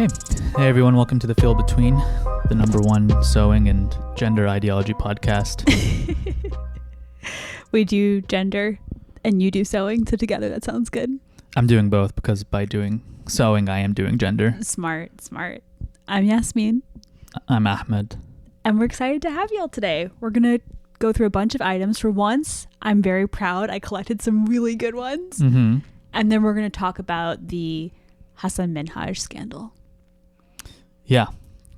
Hey everyone, welcome to The Feel Between, the #1 sewing and gender ideology podcast. We do gender and you do sewing, so together that sounds good. I'm doing both because by doing sewing, I am doing gender. Smart. I'm Yasmin. I'm Ahmed. And we're excited to have y'all today. We're going to go through a bunch of items. For once, I'm very proud. I collected some really good ones. Mm-hmm. And then we're going to talk about the Hasan Minhaj scandal. Yeah,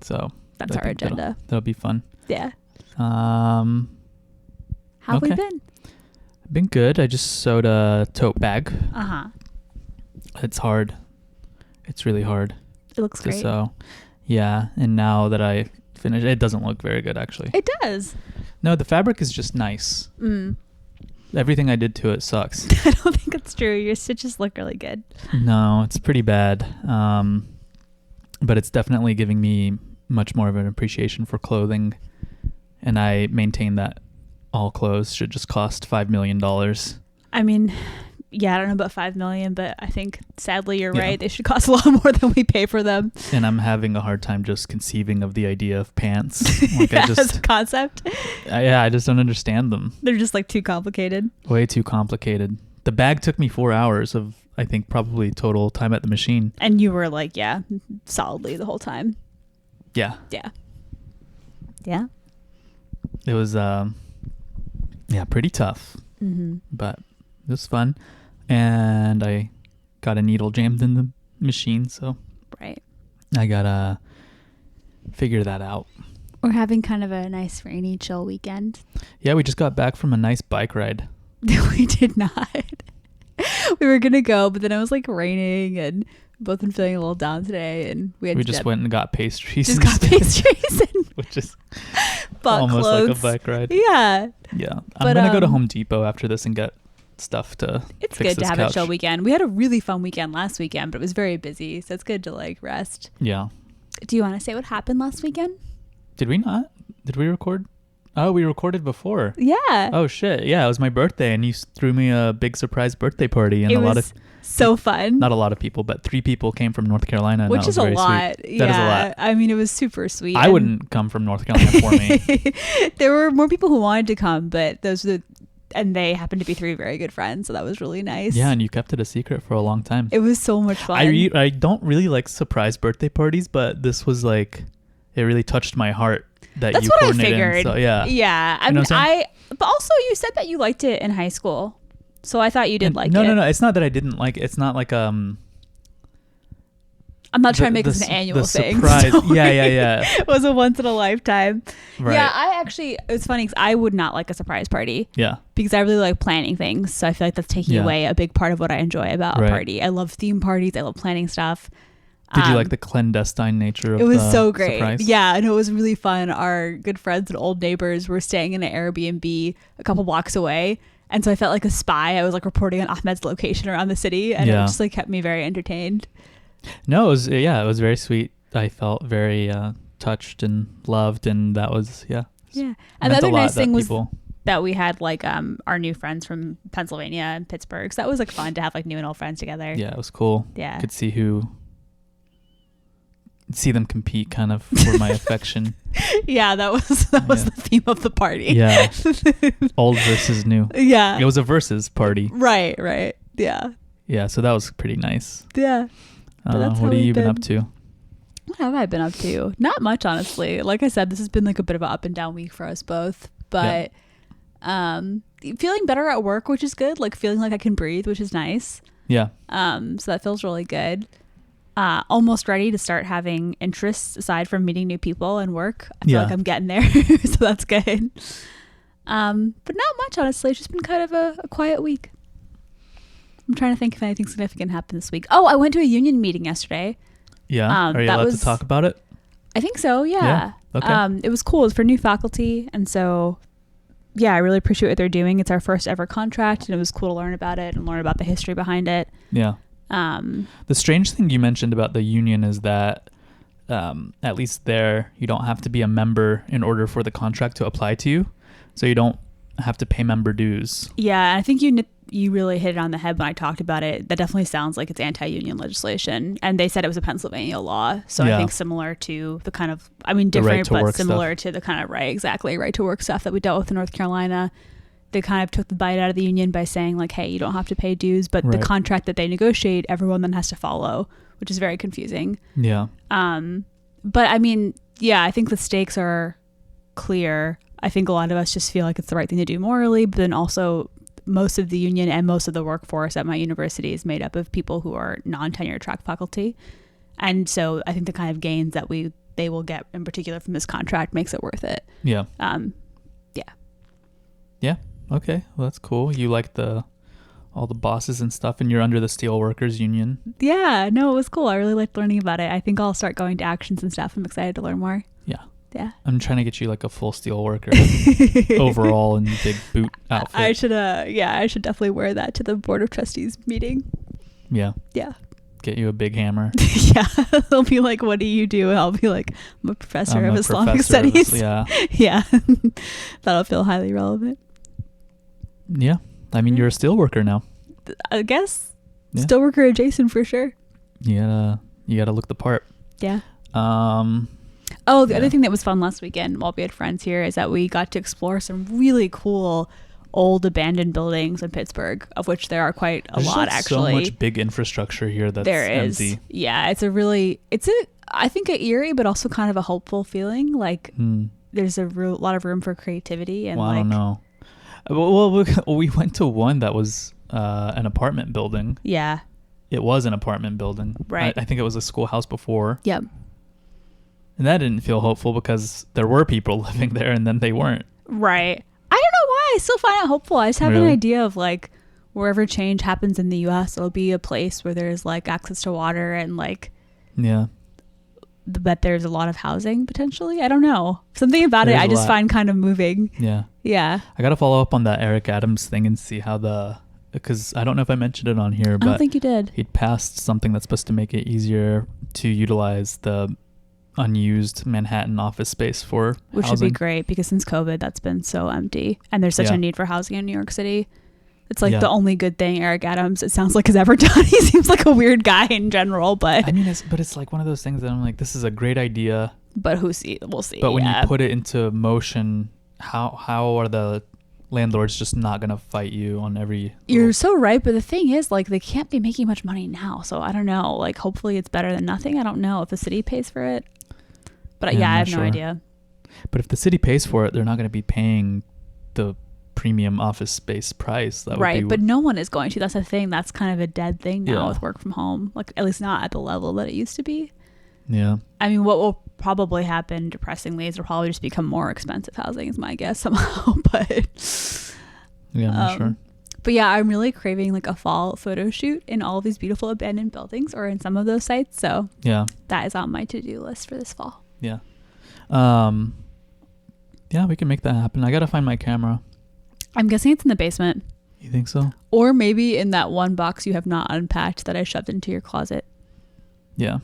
so that's our agenda. That'll be fun. Yeah. How have we been? I've been good. I just sewed a tote bag. Uh-huh. It's hard. It's really hard. It looks to great. sew. Yeah, and now that I finished, it doesn't look very good actually. It does. No, the fabric is just nice. Everything I did to it sucks. I don't think it's true. Your stitches look really good. No, it's pretty bad. But it's definitely giving me much more of an appreciation for clothing. And I maintain that all clothes should just cost $5 million. I mean, yeah, I don't know about 5 million, but I think sadly you're right. They should cost a lot more than we pay for them. And I'm having a hard time just conceiving of the idea of pants. Like as a concept. I just don't understand them. They're just like too complicated. Way too complicated. The bag took me 4 hours of, I think, probably total time at the machine. And you were like, yeah, solidly the whole time. Yeah. Yeah. It was, pretty tough. Mm-hmm. But it was fun. And I got a needle jammed in the machine, so right. I gotta figure that out. We're having kind of a nice rainy, chill weekend. Yeah, we just got back from a nice bike ride. We did not. We were gonna go, but then it was like raining, and both been feeling a little down today, and we just went and got pastries. Which is almost clothes. like a bike ride. Yeah. I'm gonna go to Home Depot after this and get stuff to it's fix good to have couch. a chill weekend. We had a really fun weekend last weekend, but it was very busy, so it's good to like rest. Yeah. Do you want to say what happened last weekend? Did we not? Did we record? Oh, we recorded before. Yeah. Oh shit. Yeah, it was my birthday and you threw me a big surprise birthday party, and it was so fun. Not a lot of people, but 3 people came from North Carolina, and which is a lot. Sweet. That is a lot. I mean, it was super sweet. I wouldn't come from North Carolina for me. There were more people who wanted to come, but and they happened to be 3 very good friends, so that was really nice. Yeah, and you kept it a secret for a long time. It was so much fun. I don't really like surprise birthday parties, but this was like, it really touched my heart that That's you what I coordinated. figured. So, yeah. Yeah. I mean, but also you said that you liked it in high school, so I thought you did like it. No. It's not that I didn't like it. It's not like I'm not trying to make this an annual thing. Surprise. So Yeah. It was a once in a lifetime. Right. Yeah, it was funny because I would not like a surprise party. Yeah. Because I really like planning things. So I feel like that's taking away a big part of what I enjoy about a party. I love theme parties. I love planning stuff. Did you like the clandestine nature of it? It was so great. Surprise? Yeah, and it was really fun. Our good friends and old neighbors were staying in an Airbnb a couple blocks away. And so I felt like a spy. I was like reporting on Ahmed's location around the city. And it just like kept me very entertained. No, it was very sweet. I felt very touched and loved, and that was Yeah. And the other nice thing was that we had like our new friends from Pennsylvania and Pittsburgh. So that was like fun to have like new and old friends together. Yeah, it was cool. Yeah. Could see them compete kind of for my affection. Yeah, that was the theme of the party. Yeah. Old versus new. Yeah. It was a versus party. Right. Yeah. Yeah, so that was pretty nice. Yeah. What have you been up to? What have I been up to? Not much, honestly. Like I said, this has been like a bit of an up and down week for us both. But feeling better at work, which is good. Like feeling like I can breathe, which is nice. Yeah. So that feels really good. Almost ready to start having interests aside from meeting new people and work. I feel like I'm getting there. So that's good. But not much, honestly. It's just been kind of a quiet week. I'm trying to think if anything significant happened this week. Oh, I went to a union meeting yesterday. Yeah. Are you allowed to talk about it? I think so. Yeah. Okay. It was cool. It was for new faculty. And so, yeah, I really appreciate what they're doing. It's our first ever contract, and it was cool to learn about it and learn about the history behind it. Yeah. The strange thing you mentioned about the union is that at least there, you don't have to be a member in order for the contract to apply to you. So you don't have to pay member dues. Yeah, I think you you really hit it on the head when I talked about it. That definitely sounds like it's anti-union legislation. And they said it was a Pennsylvania law. So I think similar to the kind of, I mean, different, but similar to the kind of right to work stuff that we dealt with in North Carolina. They kind of took the bite out of the union by saying like, hey, you don't have to pay dues, but the contract that they negotiate, everyone then has to follow, which is very confusing. Yeah. But I mean, yeah, I think the stakes are clear. I think a lot of us just feel like it's the right thing to do morally, but then also most of the union and most of the workforce at my university is made up of people who are non-tenure track faculty. And so I think the kind of gains that they will get in particular from this contract makes it worth it. Yeah. Yeah. Yeah. Okay. Well, that's cool. You like all the bosses and stuff, and you're under the Steelworkers Union. Yeah. No, it was cool. I really liked learning about it. I think I'll start going to actions and stuff. I'm excited to learn more. Yeah. Yeah. I'm trying to get you like a full Steelworker overall and big boot outfit. I should definitely wear that to the Board of Trustees meeting. Yeah. Yeah. Get you a big hammer. Yeah. They'll be like, what do you do? And I'll be like, I'm a professor of Islamic studies. Yeah. Yeah. That'll feel highly relevant. Yeah. I mean, you're a steelworker now. I guess. Yeah. Steelworker adjacent for sure. You gotta look the part. Yeah. The other thing that was fun last weekend while we had friends here is that we got to explore some really cool old abandoned buildings in Pittsburgh, of which there are quite a lot, actually. So much big infrastructure here that's empty. Yeah, I think an eerie but also kind of a hopeful feeling. Like there's a lot of room for creativity. And I don't know. Well, we went to one that was an apartment building. Yeah. It was an apartment building. Right. I think it was a schoolhouse before. Yep. And that didn't feel hopeful because there were people living there and then they weren't. Right. I don't know why. I still find it hopeful. I just have an idea of like wherever change happens in the U.S., it'll be a place where there's like access to water and like. Yeah. But there's a lot of housing potentially. I don't know. Something about it I just find kind of moving. Yeah. Yeah. I got to follow up on that Eric Adams thing and see how because I don't know if I mentioned it on here, but I don't think you did. He'd passed something that's supposed to make it easier to utilize the unused Manhattan office space for which housing. Would be great because since COVID that's been so empty and there's such a need for housing in New York City. It's like the only good thing Eric Adams, it sounds like, has ever done. He seems like a weird guy in general, but I mean, it's like one of those things that I'm like, this is a great idea, but we'll see. But when you put it into motion, how are the landlords just not gonna fight you on every? You're so right, but the thing is, like, they can't be making much money now, so I don't know. Like, hopefully, it's better than nothing. I don't know if the city pays for it, but I have no idea. But if the city pays for it, they're not gonna be paying the premium office space price. That would be but no one is going to. That's the thing. That's kind of a dead thing now with work from home. Like, at least not at the level that it used to be. Yeah. I mean, what will probably happen, depressingly, is it'll probably just become more expensive housing, is my guess somehow. But yeah, I'm not sure. But yeah, I'm really craving like a fall photo shoot in all of these beautiful abandoned buildings or in some of those sites. So yeah, that is on my to-do list for this fall. Yeah. Yeah, we can make that happen. I gotta find my camera. I'm guessing it's in the basement. You think so? Or maybe in that one box you have not unpacked that I shoved into your closet. Yeah.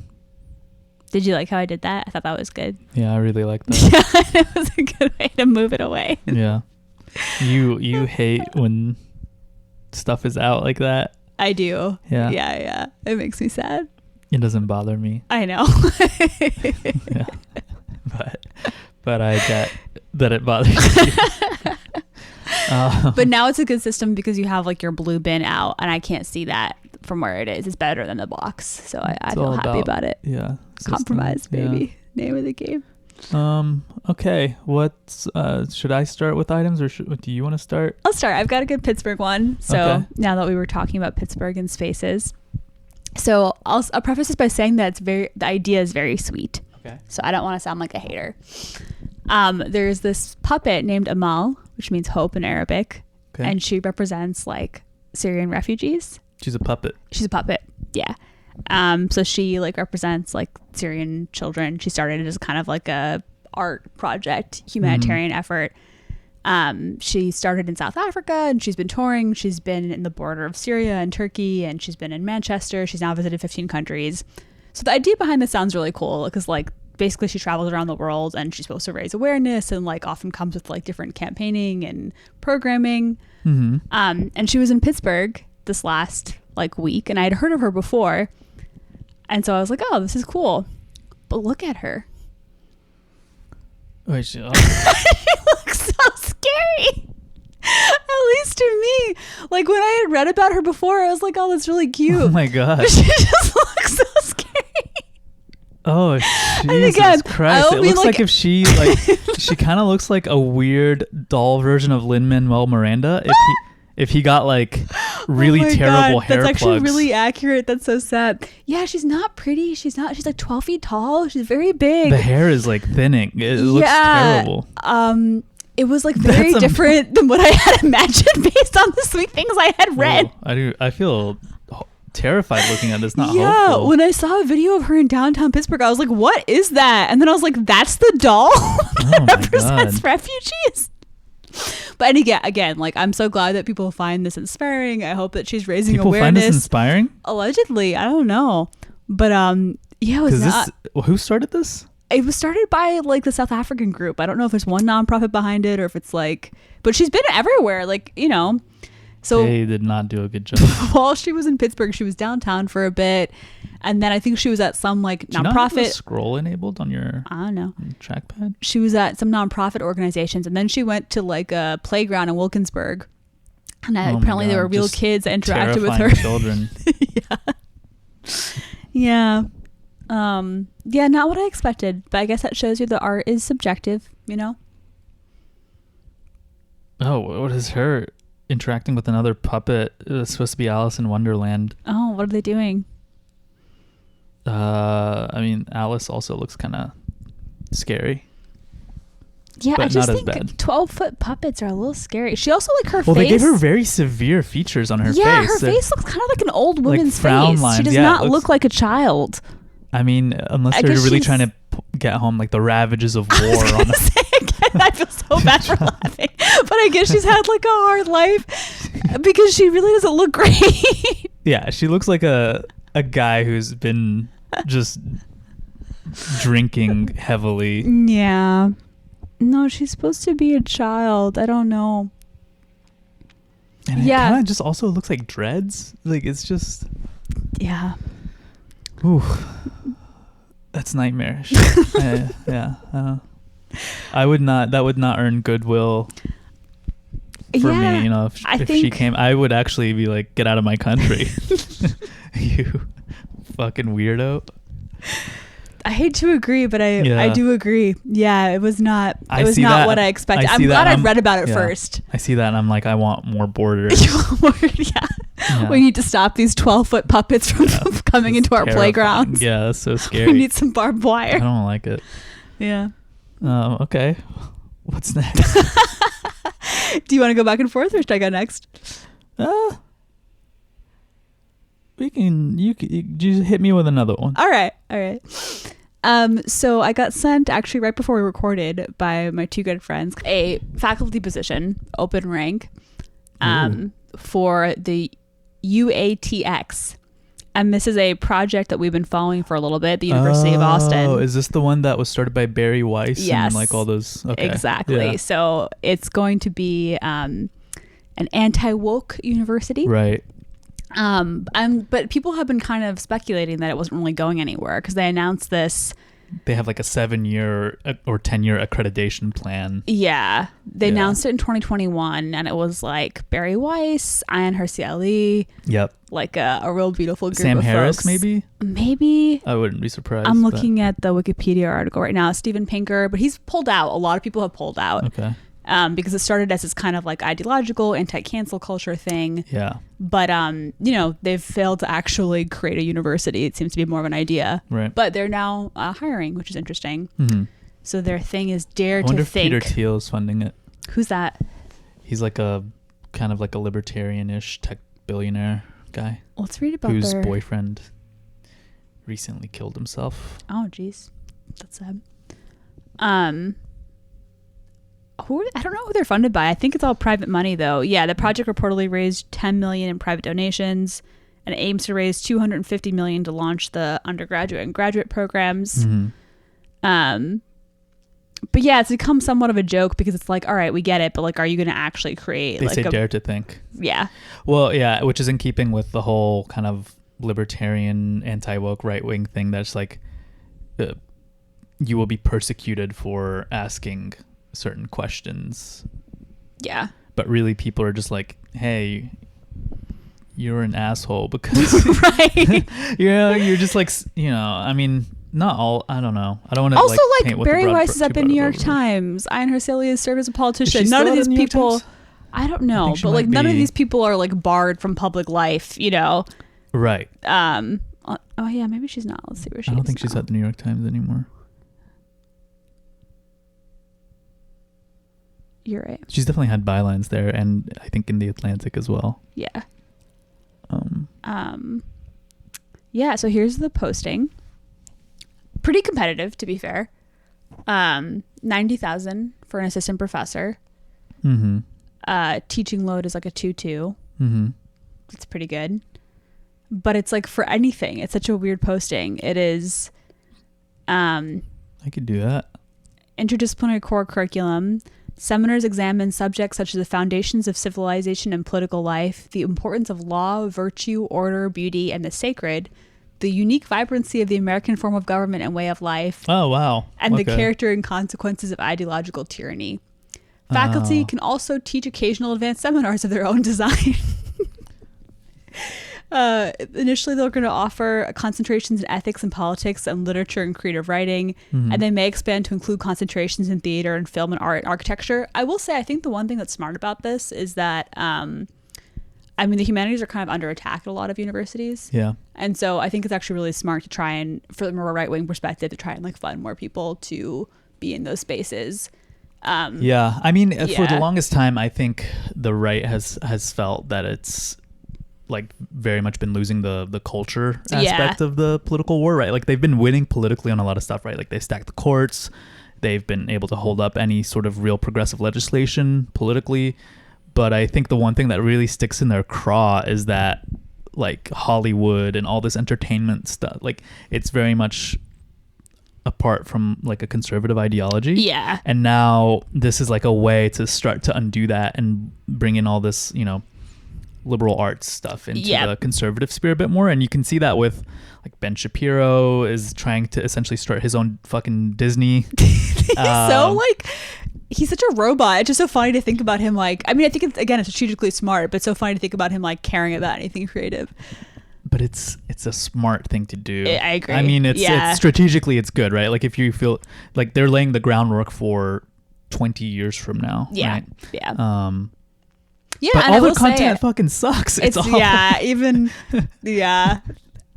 Did you like how I did that? I thought that was good. Yeah, I really like that. Yeah, it was a good way to move it away. Yeah. You hate when stuff is out like that. I do. Yeah. Yeah. It makes me sad. It doesn't bother me. I know. Yeah. But I get that it bothers you. But now it's a good system because you have like your blue bin out and I can't see that from where it is. It's better than the box. So I feel happy about it. Yeah. Compromise, baby. Yeah. Name of the game. Okay. What's should I start with items or do you want to start? I'll start. I've got a good Pittsburgh one. So now that we were talking about Pittsburgh and spaces. So I'll preface this by saying that the idea is very sweet. Okay. So I don't want to sound like a hater. There's this puppet named Amal, which means hope in Arabic. Okay. And she represents like Syrian refugees. She's a puppet. Yeah. So she like represents like Syrian children. She started as kind of like a art project, humanitarian effort. She started in South Africa and she's been touring. She's been in the border of Syria and Turkey and she's been in Manchester. She's now visited 15 countries. So the idea behind this sounds really cool because like basically she travels around the world and she's supposed to raise awareness and like often comes with like different campaigning and programming. And she was in Pittsburgh this last like week, and I had heard of her before, and so I was like, oh, this is cool. But look at her. Wait, she looks so scary. At least to me. Like when I had read about her before, I was like, oh, that's really cute. Oh my god. She just looks so scary. Oh, Jesus Christ. It looks like if she like she kind of looks like a weird doll version of Lin-Manuel Miranda if he got like really terrible hair That's actually plugs. really accurate. That's so sad. Yeah, she's not pretty. She's like 12 feet tall. She's very big. The hair is like thinning. It looks terrible. It was like very different than what I had imagined based on the sweet things I had read. I feel terrified looking at this. Not yeah, hopeful. When I saw a video of her in downtown Pittsburgh, I was like, what is that? And then I was like, that's the doll that represents refugees. But again, like, I'm so glad that people find this inspiring. I hope that she's raising awareness. People find this inspiring? Allegedly, I don't know. But yeah, it was not. Who started this? It was started by like the South African group. I don't know if there's one nonprofit behind it or if it's like, but she's been everywhere. Like, you know, so they did not do a good job. While she was in Pittsburgh, she was downtown for a bit. And then I think she was at some like nonprofit. Not scroll enabled on your I don't know trackpad. She was at some nonprofit organizations, and then she went to like a playground in Wilkinsburg, and apparently there were real kids that interacted with her. Children. Yeah. Yeah, not what I expected, but I guess that shows you the art is subjective, you know? Oh, what is her interacting with another puppet? It was supposed to be Alice in Wonderland. Oh, what are they doing? I mean, Alice also looks kind of scary. Yeah, but I just not think as bad. 12-foot puppets are a little scary. She also, like, her face. Well, they gave her very severe features on her face. Yeah, her face looks kind of like an old woman's frown face. lines. She does not look like a child. I mean, unless they're really trying to get home like the ravages of war on her. I feel so bad for laughing. But I guess she's had like a hard life because she really doesn't look great. Yeah, she looks like a guy who's been just drinking heavily. Yeah. No, she's supposed to be a child. I don't know. And it kind of just also looks like dreads. Like, it's just... Yeah. Ooh. That's nightmarish. Yeah. That would not earn goodwill for me, you know, if she came, I would actually be like, get out of my country. You fucking weirdo. I hate to agree, but I do agree. Yeah, it was not what I expected. I'm glad I read about it first. I see that and I'm like, I want more borders. Yeah. We need to stop these 12-foot puppets from coming into our playgrounds. Yeah, that's so scary. We need some barbed wire. I don't like it. Yeah. Okay. What's next? Do you want to go back and forth, or should I go next? You just hit me with another one. All right. So I got sent actually right before we recorded by my two good friends a faculty position, open rank, for the UATX. And this is a project that we've been following for a little bit, the University of Austin. Oh, is this the one that was started by Barry Weiss? Yes. And like all those. Okay. Exactly. Yeah. So it's going to be an anti-woke university. Right. But people have been kind of speculating that it wasn't really going anywhere because they announced this. They have like a 7-year or 10-year accreditation plan. Yeah. They announced it in 2021 and it was like Barry Weiss, Ayan Hirsi Ali. Yep. Like a real beautiful group Sam of Harris, folks. Maybe. I wouldn't be surprised. I'm looking at the Wikipedia article right now. Steven Pinker, but he's pulled out. A lot of people have pulled out. Okay. Because it started as this kind of like ideological anti-cancel culture thing. Yeah. But, they've failed to actually create a university. It seems to be more of an idea. Right. But they're now hiring, which is interesting. Mm-hmm. So their thing is dare to think. I wonder if Peter Thiel is funding it. Who's that? He's like a kind of like a libertarian-ish tech billionaire guy. Let's read about whose boyfriend recently killed himself. Oh, geez. That's sad. I don't know who they're funded by. I think it's all private money, though. Yeah, the project reportedly raised $10 million in private donations and aims to raise $250 million to launch the undergraduate and graduate programs. Mm-hmm. But yeah, it's become somewhat of a joke because it's like, all right, we get it, but like, are you going to actually create? They like say dare to think. Yeah. Well, yeah, which is in keeping with the whole kind of libertarian, anti-woke, right-wing thing. That's like, you will be persecuted for asking certain questions. Yeah. But really, people are just like, hey, you're an asshole because right. you're just like, I mean, not all. I don't know. I don't want to also paint with Barry the broad Weiss is at the New York over. Times. Ayan Hersilius served as a politician. Is she None still of at these the New York people. Times? I don't know, she but like might none of be. these people are like barred from public life. Right. Oh yeah, maybe she's not. Let's see where she is. I don't think she's now. at the New York Times anymore. You're right. She's definitely had bylines there, and I think in the Atlantic as well. Yeah. Yeah, so here's the posting. Pretty competitive, to be fair. 90,000 for an assistant professor. Mm-hmm. Teaching load is like a 2.2. Mm-hmm. It's pretty good. But it's like for anything. It's such a weird posting. It is I could do that. interdisciplinary core curriculum. Seminars examine subjects such as the foundations of civilization and political life, the importance of law, virtue, order, beauty, and the sacred, the unique vibrancy of the American form of government and way of life, Oh, wow. and the Okay. character and consequences of ideological tyranny. Faculty can also teach occasional advanced seminars of their own design. Initially, they're going to offer concentrations in ethics and politics and literature and creative writing, Mm-hmm. and they may expand to include concentrations in theater and film and art and architecture. I will say, I think the one thing that's smart about this is that, the humanities are kind of under attack at a lot of universities. Yeah. And so I think it's actually really smart to try and, from a right-wing perspective, to try and like fund more people to be in those spaces. Yeah. I mean, for the Yeah. longest time, I think the right has felt that it's like very much been losing the culture aspect of the political war, right? Like they've been winning politically on a lot of stuff, right? Like they stacked the courts. They've been able to hold up any sort of real progressive legislation politically. But I think the one thing that really sticks in their craw is that like Hollywood and all this entertainment stuff, like it's very much apart from like a conservative ideology. Yeah. And now this is like a way to start to undo that and bring in all this, liberal arts stuff into the conservative sphere a bit more. And you can see that with like Ben Shapiro is trying to essentially start his own fucking Disney. He's such a robot. It's just so funny to think about him like, I think it's strategically smart, but it's so funny to think about him like caring about anything creative. But it's a smart thing to do. I agree. I mean, it's strategically it's good, right? Like if you feel like they're laying the groundwork for 20 years from now. Yeah. Right? Yeah. But all the content fucking sucks. It's awful.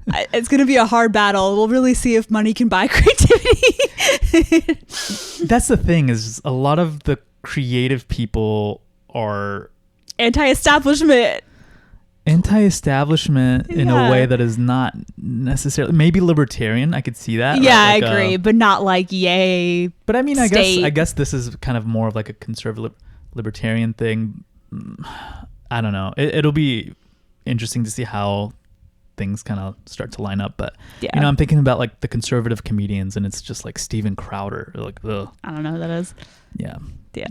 It's going to be a hard battle. We'll really see if money can buy creativity. That's the thing is a lot of the creative people are anti-establishment in a way that is not necessarily maybe libertarian. I could see that. Yeah, right? Like, I agree, but not like yay. But I mean, state. I guess this is kind of more of like a conservative libertarian thing. I don't know. It'll be interesting to see how things kind of start to line up. But I'm thinking about like the conservative comedians, and it's just like Steven Crowder. Like, ugh. I don't know who that is. Yeah. Yeah.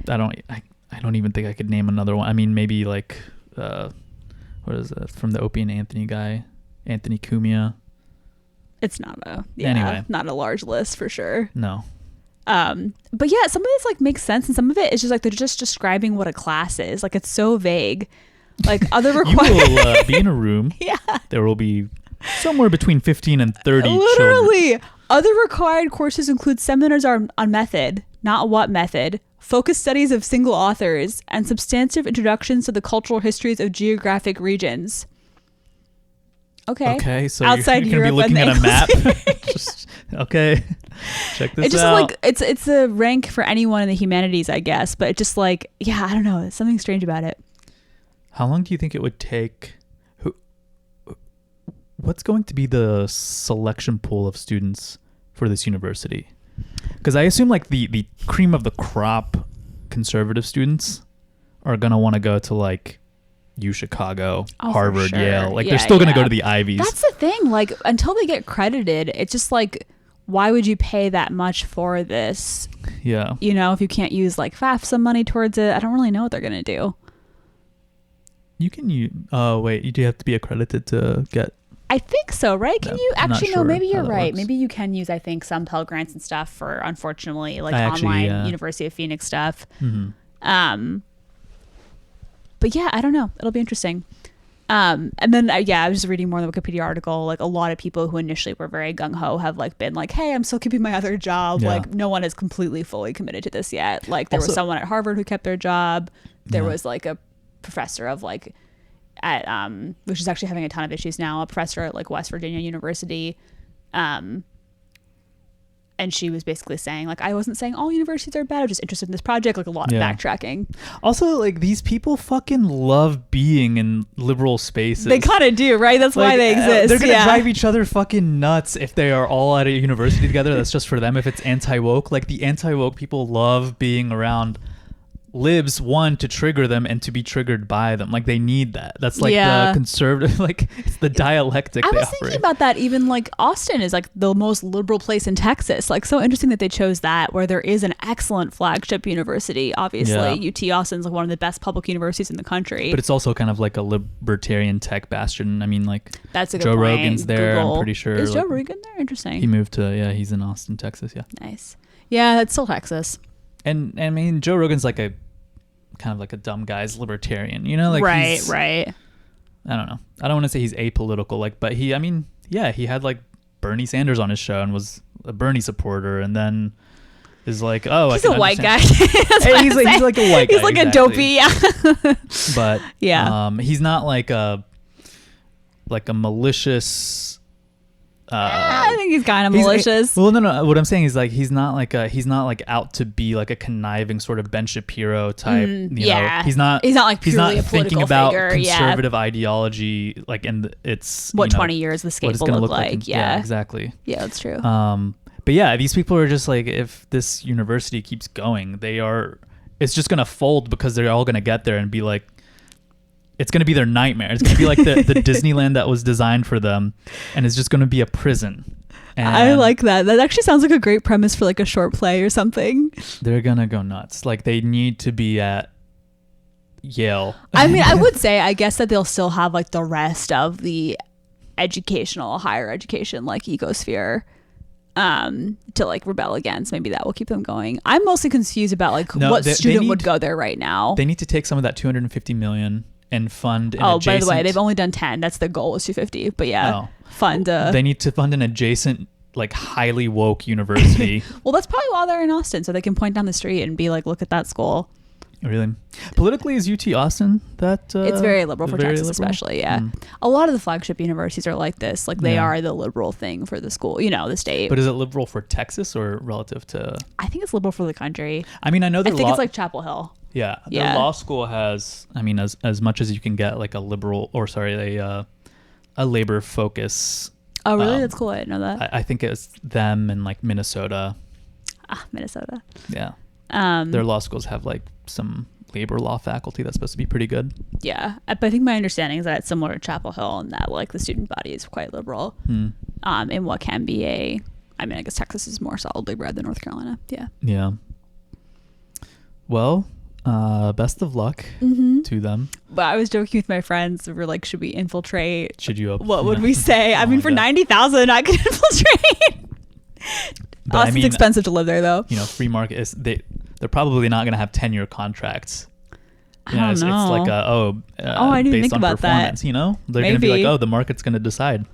I don't even think I could name another one. I mean, maybe like what is that from the Opie and Anthony guy, Anthony Cumia. It's not anyway, not a large list for sure. No. But yeah, some of this like makes sense, and some of it is just like they're just describing what a class is. Like it's so vague. Like other requirements. You will be in a room. Yeah. There will be somewhere between 15 and 30 Literally. children. Other required courses include seminars on method, not what method, focused studies of single authors, and substantive introductions to the cultural histories of geographic regions. Okay, so outside you're Europe going to be looking at a map. Okay, check this out. It's just like it's a rank for anyone in the humanities, I guess. But it's just like, yeah, I don't know. There's something strange about it. How long do you think it would take? What's going to be the selection pool of students for this university? Because I assume like the cream of the crop conservative students are going to want to go to like Chicago, Harvard, sure. Yale. Like Yeah, they're still going to yeah. go to the Ivies. That's the thing. Like until they get credited, it's just like why would you pay that much for this? Yeah. You know, if you can't use like FAFSA money towards it, I don't really know what they're going to do. You can use, oh wait, you do have to be accredited to get. I think so, right? Can you actually, no, maybe you're right. Works. Maybe you can use, I think, some Pell Grants and stuff for, unfortunately, like online University of Phoenix stuff. Mm-hmm. But yeah, I don't know. It'll be interesting. And then, I was just reading more in the Wikipedia article. Like a lot of people who initially were very gung-ho have like been like, hey, I'm still keeping my other job. Yeah. Like no one is completely fully committed to this yet. Like there was someone at Harvard who kept their job. There was like a professor of like at which is actually having a ton of issues now, a professor at like West Virginia University, and she was basically saying like, I wasn't saying all universities are bad, I was just interested in this project. Like a lot of backtracking. Also, like these people fucking love being in liberal spaces. They kind of do, right? That's like, why they exist. They're gonna drive each other fucking nuts if they are all at a university together. That's just for them. If it's anti-woke, like the anti-woke people love being around libs, one, to trigger them and to be triggered by them. Like they need that. That's like the conservative, like it's the dialectic they operate. I was thinking about that. Even like Austin is like the most liberal place in Texas. Like so interesting that they chose that, where there is an excellent flagship university. Obviously UT Austin's like one of the best public universities in the country, but it's also kind of like a libertarian tech bastion. I mean, like that's a good Joe point. Rogan's there. Google. I'm pretty sure. Is Joe Rogan there? Interesting. He moved to he's in Austin, Texas. Nice. Yeah, it's still Texas. And I mean, Joe Rogan's like a kind of like a dumb guy's libertarian, you know, like right. I don't know. I don't want to say he's apolitical, like, but he had like Bernie Sanders on his show and was a Bernie supporter, and then is like, oh, he's a white guy. Hey, he's like a white guy. He's like a dopey, but he's not like a malicious. I think he's kind of malicious. No. What I'm saying is like he's not like out to be like a conniving sort of Ben Shapiro type. You know, he's not like purely a thinking about figure, conservative ideology. Like, and it's what 20 years the scape will look like. Yeah, exactly. Yeah, that's true. But yeah, these people are just like, if this university keeps going, it's just gonna fold because they're all gonna get there and be like. It's going to be their nightmare. It's going to be like the Disneyland that was designed for them, and it's just going to be a prison. And I like that. That actually sounds like a great premise for like a short play or something. They're going to go nuts. Like they need to be at Yale. I mean, I would say, I guess that they'll still have like the rest of the higher education, like ecosphere to like rebel against. Maybe that will keep them going. I'm mostly confused about like what student would go there right now. They need to take some of that $250 million and fund an adjacent... by the way, they've only done 10. That's the goal, is 250. But fund... they need to fund an adjacent, like, highly woke university. Well, that's probably why they're in Austin, so they can point down the street and be like, look at that school. Really? Politically, is UT Austin that... it's very liberal for Texas, especially, A lot of the flagship universities are like this. Like, they are the liberal thing for the school, you know, the state. But is it liberal for Texas or relative to... I think it's liberal for the country. I mean, I know it's like Chapel Hill. Yeah, their law school has, I mean, as much as you can get like a liberal, or sorry, a labor focus. Oh, really? That's cool. I didn't know that. I think it's them and like Minnesota. Minnesota. Yeah. Their law schools have like some labor law faculty that's supposed to be pretty good. Yeah, but I think my understanding is that it's similar to Chapel Hill and that like the student body is quite liberal. In what can be I guess Texas is more solidly red than North Carolina. Yeah. Yeah. Well. Best of luck to them. But I was joking with my friends. We were like, should we infiltrate? Should you? What would we say? I mean, for $90,000, I could infiltrate. Austin's expensive to live there, though. You know, free market is they're probably not going to have 10-year contracts. I don't know. It's like I didn't think about performance. That. You know, they're going to be like, the market's going to decide.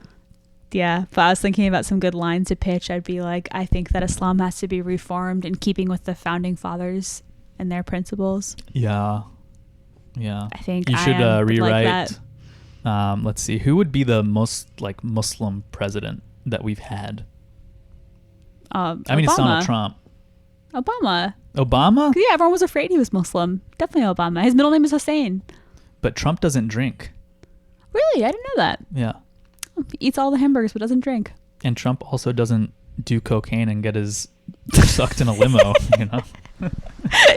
Yeah, but I was thinking about some good lines to pitch. I'd be like, I think that Islam has to be reformed in keeping with the founding fathers and their principles. Yeah. I think you should rewrite. Like let's see, who would be the most like Muslim president that we've had? I mean, it's Donald Trump. Obama. Yeah, everyone was afraid he was Muslim. Definitely Obama. His middle name is Hussein. But Trump doesn't drink. Really? I didn't know that. Yeah. He eats all the hamburgers but doesn't drink. And Trump also doesn't do cocaine and get his sucked in a limo, you know?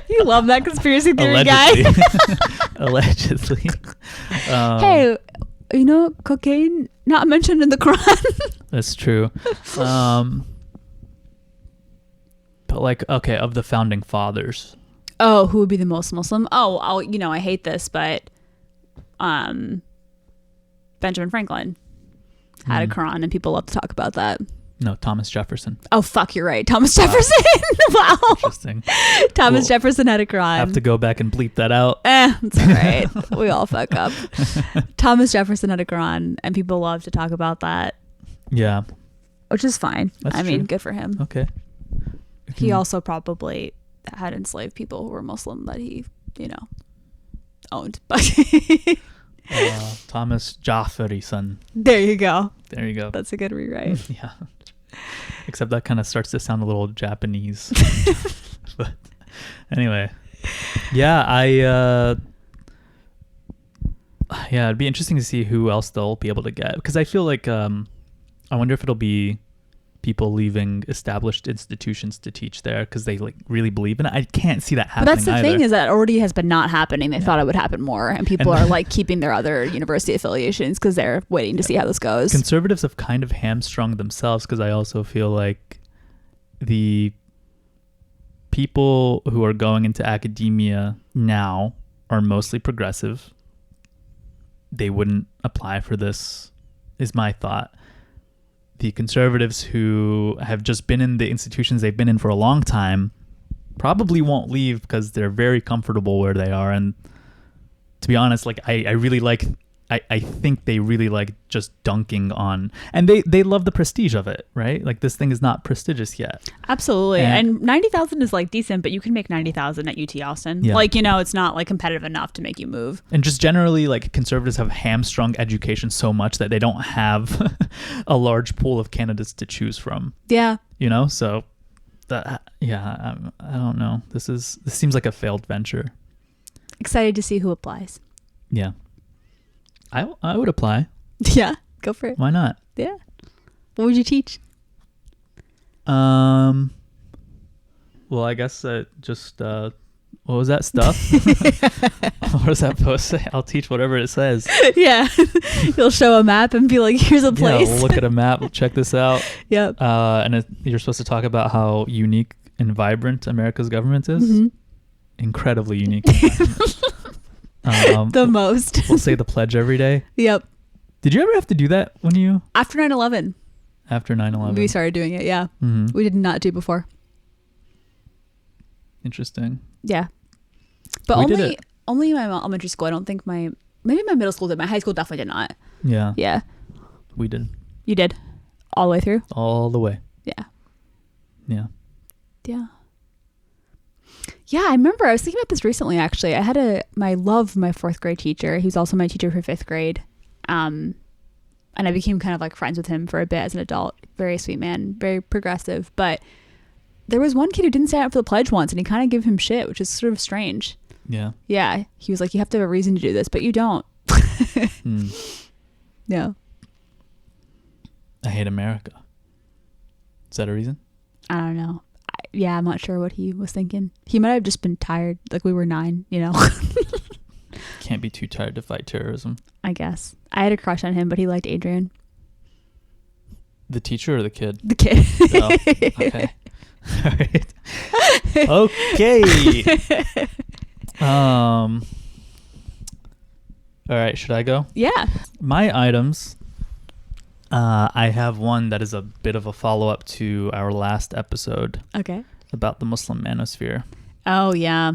You love that conspiracy theory guy. Allegedly. Hey, you know, cocaine not mentioned in the Quran. That's true. But like, okay, of the founding fathers. Oh, who would be the most Muslim? Oh, I hate this, but Benjamin Franklin had a Quran, and people love to talk about that. No, Thomas Jefferson. Oh, fuck, you're right. Thomas Jefferson. Wow. Interesting. Thomas Jefferson had a Quran. I have to go back and bleep that out. It's all right. We all fuck up. Thomas Jefferson had a Quran, and people love to talk about that. Yeah. Which is fine. That's true. Good for him. Okay. He also probably had enslaved people who were Muslim that he, owned. But Thomas Jefferson. There you go. There you go. That's a good rewrite. Yeah. Except that kind of starts to sound a little Japanese. But anyway. Yeah, it'd be interesting to see who else they'll be able to get. Because I feel like, I wonder if it'll be people leaving established institutions to teach there because they like really believe in it. I can't see that happening. But that's the either. thing is that already has been not happening. They thought it would happen more, and people are like keeping their other university affiliations because they're waiting to see how this goes. Conservatives have kind of hamstrung themselves because I also feel like the people who are going into academia now are mostly progressive. They wouldn't apply for this, is my thought. The conservatives who have just been in the institutions they've been in for a long time probably won't leave because they're very comfortable where they are. And to be honest, like I really like, I think they really like just dunking on, and they love the prestige of it, right? Like this thing is not prestigious yet. Absolutely. And 90,000 is like decent, but you can make 90,000 at UT Austin. Yeah. Like, it's not like competitive enough to make you move. And just generally like conservatives have hamstrung education so much that they don't have a large pool of candidates to choose from. Yeah. So that, I don't know. This seems like a failed venture. Excited to see who applies. Yeah. I would apply. Yeah, go for it. Why not? Yeah. What would you teach? Well, I guess just what was that stuff? What does that post say? I'll teach whatever it says. Yeah. You'll show a map and be like, here's a place. Yeah, we'll look at a map. We'll check this out. Yep. And you're supposed to talk about how unique and vibrant America's government is. Mm-hmm. Incredibly unique. The most. We'll say the pledge every day. Yep. Did you ever have to do that when you... After 9/11. After 9/11. We started doing it, yeah. Mm-hmm. We did not do before. Interesting. Yeah. But only in my elementary school. I don't think maybe my middle school did. My high school definitely did not. Yeah. Yeah. We did. You did? All the way through? All the way. Yeah. Yeah. Yeah. Yeah, I remember I was thinking about this recently, actually. I had my fourth grade teacher. He was also my teacher for fifth grade. And I became kind of like friends with him for a bit as an adult. Very sweet man, very progressive. But there was one kid who didn't stand up for the pledge once, and he kind of gave him shit, which is sort of strange. Yeah. Yeah. He was like, you have to have a reason to do this, but you don't. Yeah. I hate America. Is that a reason? I don't know. I'm not sure what he was thinking. He might have just been tired, like we were 9, Can't be too tired to fight terrorism. I guess. I had a crush on him, but he liked Adrian. The teacher or the kid? The kid. Oh, okay. All right. Okay. All right, should I go? Yeah. My items, I have one that is a bit of a follow-up to our last episode. Okay. About the Muslim manosphere. Oh, yeah.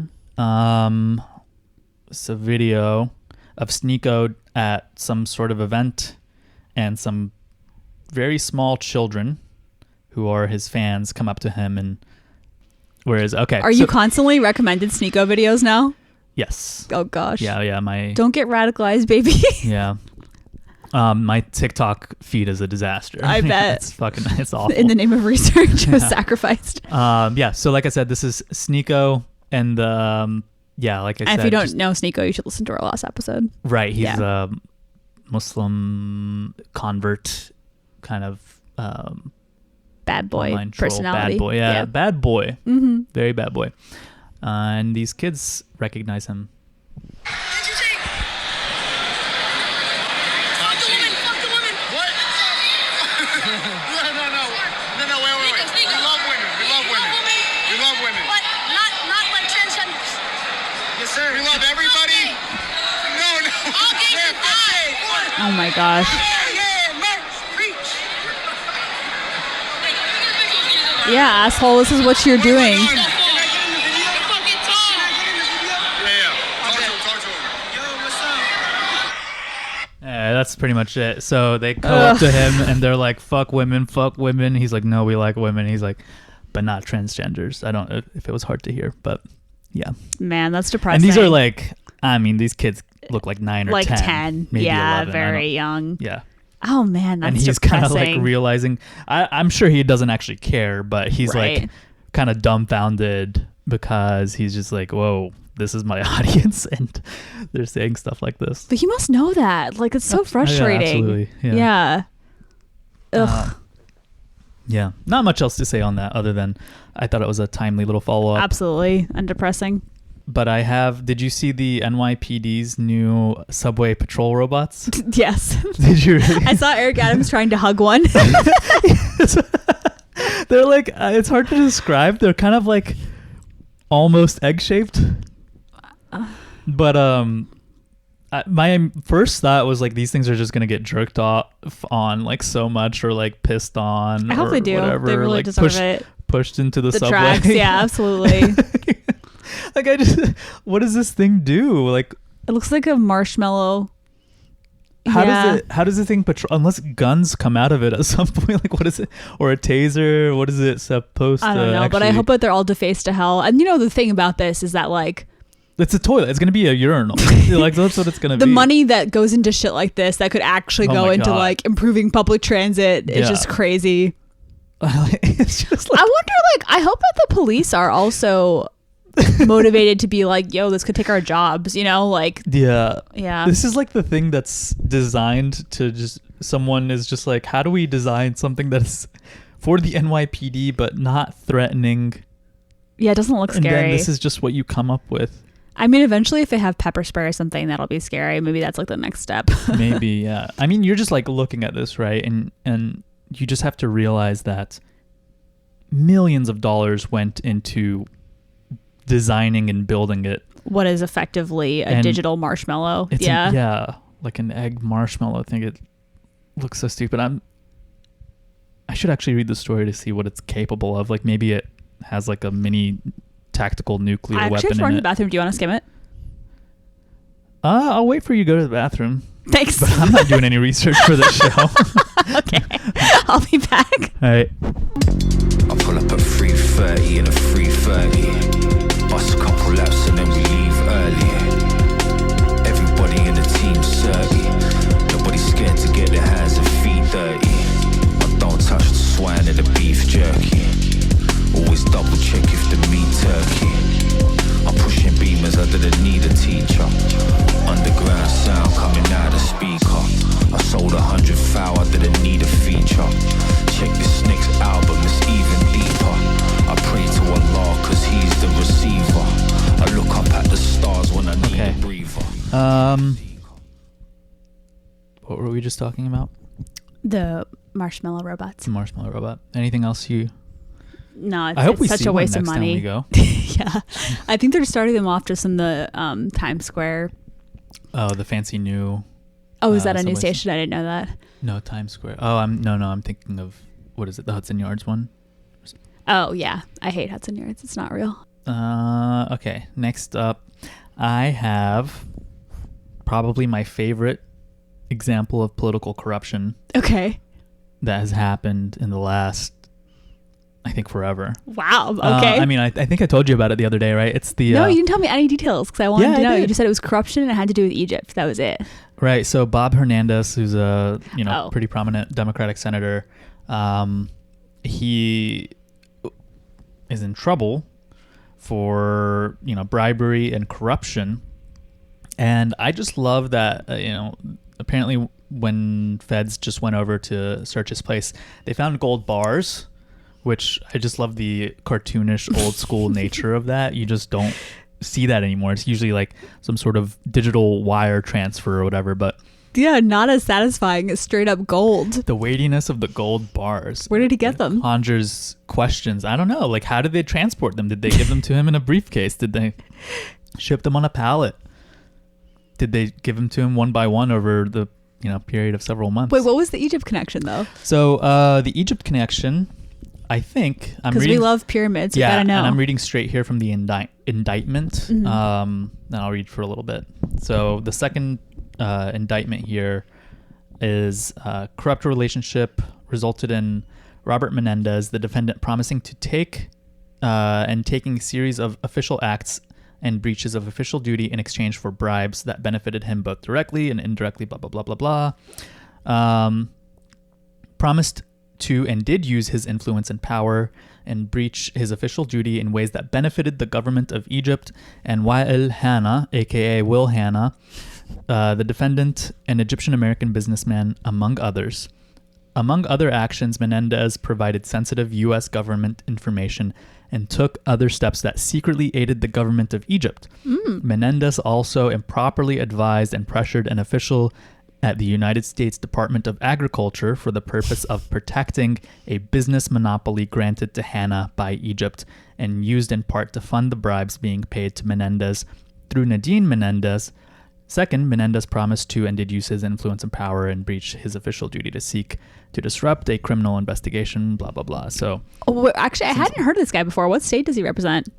It's a video of Sneeko at some sort of event, and some very small children who are his fans come up to him and Are you constantly recommended Sneeko videos now? Yes. Oh gosh. Yeah. Don't get radicalized, baby. Yeah. My TikTok feed is a disaster. I bet. It's awful. In the name of research, it was sacrificed. So like I said, this is Sneeko, and like I said. If you don't know Sneeko, you should listen to our last episode. Right. He's a Muslim convert, kind of bad boy personality. Bad boy. Yeah. Bad boy. Mm-hmm. Very bad boy. And these kids recognize him. No, wait. We love women. We love everybody. No. Oh my gosh. Yeah, asshole, this is what you're doing. Yeah, that's pretty much it. So they go up to him and they're like, fuck women. He's like, no, we like women. He's like, but not transgenders. I don't know if it was hard to hear, but yeah. Man, that's depressing. And these are like, I mean, these kids look like 9 or like 10. 10. Maybe yeah, 11. very young. Yeah. Oh man, that's and he's kind of like realizing, I'm sure he doesn't actually care, but he's like kind of dumbfounded because he's just like, whoa, this is my audience and they're saying stuff like this. But he must know that. Like, it's so frustrating. Yeah, absolutely. Yeah. Ugh. Yeah. Not much else to say on that other than I thought it was a timely little follow-up. Absolutely. And depressing. But did you see the NYPD's new subway patrol robots? Yes. Did you really? I saw Eric Adams trying to hug one. They're like, it's hard to describe. They're kind of like almost egg-shaped. But my first thought was like, these things are just going to get jerked off on like so much or like pissed on. I hope they do. Whatever. They really like deserve it. Pushed into the subway. Tracks. Yeah, absolutely. Like what does this thing do? Like it looks like a marshmallow. How does the thing patrol? Unless guns come out of it at some point, like what is it? Or a taser? What is it supposed to? I don't know, but I hope that they're all defaced to hell. And you know the thing about this is that like it's a toilet. It's gonna be a urinal. Like that's what it's gonna be. The money that goes into shit like this that could actually go into like improving public transit is just crazy. It's just like, I wonder, like, I hope that the police are also motivated to be like, yo, this could take our jobs, you know, like yeah this is like the thing that's designed to just someone is just like, how do we design something that's for the NYPD but not threatening? Yeah, it doesn't look scary. And then this is just what you come up with. I mean, eventually if they have pepper spray or something, that'll be scary. Maybe that's like the next step. Maybe, yeah. I mean, you're just like looking at this, right? And you just have to realize that millions of dollars went into designing and building it. What is effectively a digital marshmallow. Yeah. Like an egg marshmallow. I think it looks so stupid. I should actually read the story to see what it's capable of. Like maybe it has like a mini tactical nuclear weapon in it. I actually have to run to the bathroom. Do you want to skim it? I'll wait for you to go to the bathroom. Thanks. But I'm not doing any research for this show. Okay. I'll be back. All right. I pull up at 3:30 in a 3:30. Bust a couple laps and then we leave early. Everybody in the team surly. Nobody's scared to get their hands and feet dirty. I don't touch the swine and the beef jerky. Always double check if the meat turkey. I'm pushing beamers, I didn't need a teacher. Underground sound coming out of speaker. I sold 100 foul, I didn't need a feature. Check this next album, it's even deeper. I pray to Allah cause he's the receiver. I look up at the stars when I need a breather. What were we just talking about? The marshmallow robots. The marshmallow robot. Anything else you... No, I hope we such see a waste of next money. Time we go. Yeah, I think they're starting them off just in the Times Square. Oh, the fancy new. Oh, is that a new station? I didn't know that. No, Times Square. Oh, I'm thinking of what is it? The Hudson Yards one. Oh yeah, I hate Hudson Yards. It's not real. Okay. Next up, I have probably my favorite example of political corruption. Okay. That has happened in the last, I think, forever. Wow. Okay. I mean, I think I told you about it the other day, right? It's the... No, you didn't tell me any details because I wanted to know. You just said it was corruption and it had to do with Egypt. That was it. Right. So Bob Hernandez, who's a pretty prominent Democratic senator, he is in trouble for bribery and corruption, and I just love that apparently when feds just went over to search his place, they found gold bars. Which I just love the cartoonish old school nature of that. You just don't see that anymore. It's usually like some sort of digital wire transfer or whatever, but yeah, not as satisfying as straight up gold. The weightiness of the gold bars. Where did he get them? Conjures questions. I don't know. Like, how did they transport them? Did they give them to him in a briefcase? Did they? shipped them on a pallet. Did they give them to him one by one over the period of several months? Wait, what was the Egypt connection though? So the Egypt connection, I think, because we love pyramids. Yeah, you gotta know. And I'm reading straight here from the indictment. Mm-hmm. And I'll read for a little bit. So the second indictment here is corrupt relationship resulted in Robert Menendez, the defendant, promising to take and taking a series of official acts and breaches of official duty in exchange for bribes that benefited him both directly and indirectly, blah, blah, blah, blah, blah. Promised to and did use his influence and power and breach his official duty in ways that benefited the government of Egypt. And Wael Hanna, aka Will Hanna, the defendant, an Egyptian-American businessman, among others. Among other actions, Menendez provided sensitive U.S. government information and took other steps that secretly aided the government of Egypt. Menendez also improperly advised and pressured an official at the United States Department of Agriculture for the purpose of protecting a business monopoly granted to Hanna by Egypt and used in part to fund the bribes being paid to Menendez through Nadine Menendez. Second, Menendez promised to and did use his influence and power and breach his official duty to seek to disrupt a criminal investigation, blah, blah, blah. So, actually, I hadn't heard of this guy before. What state does he represent?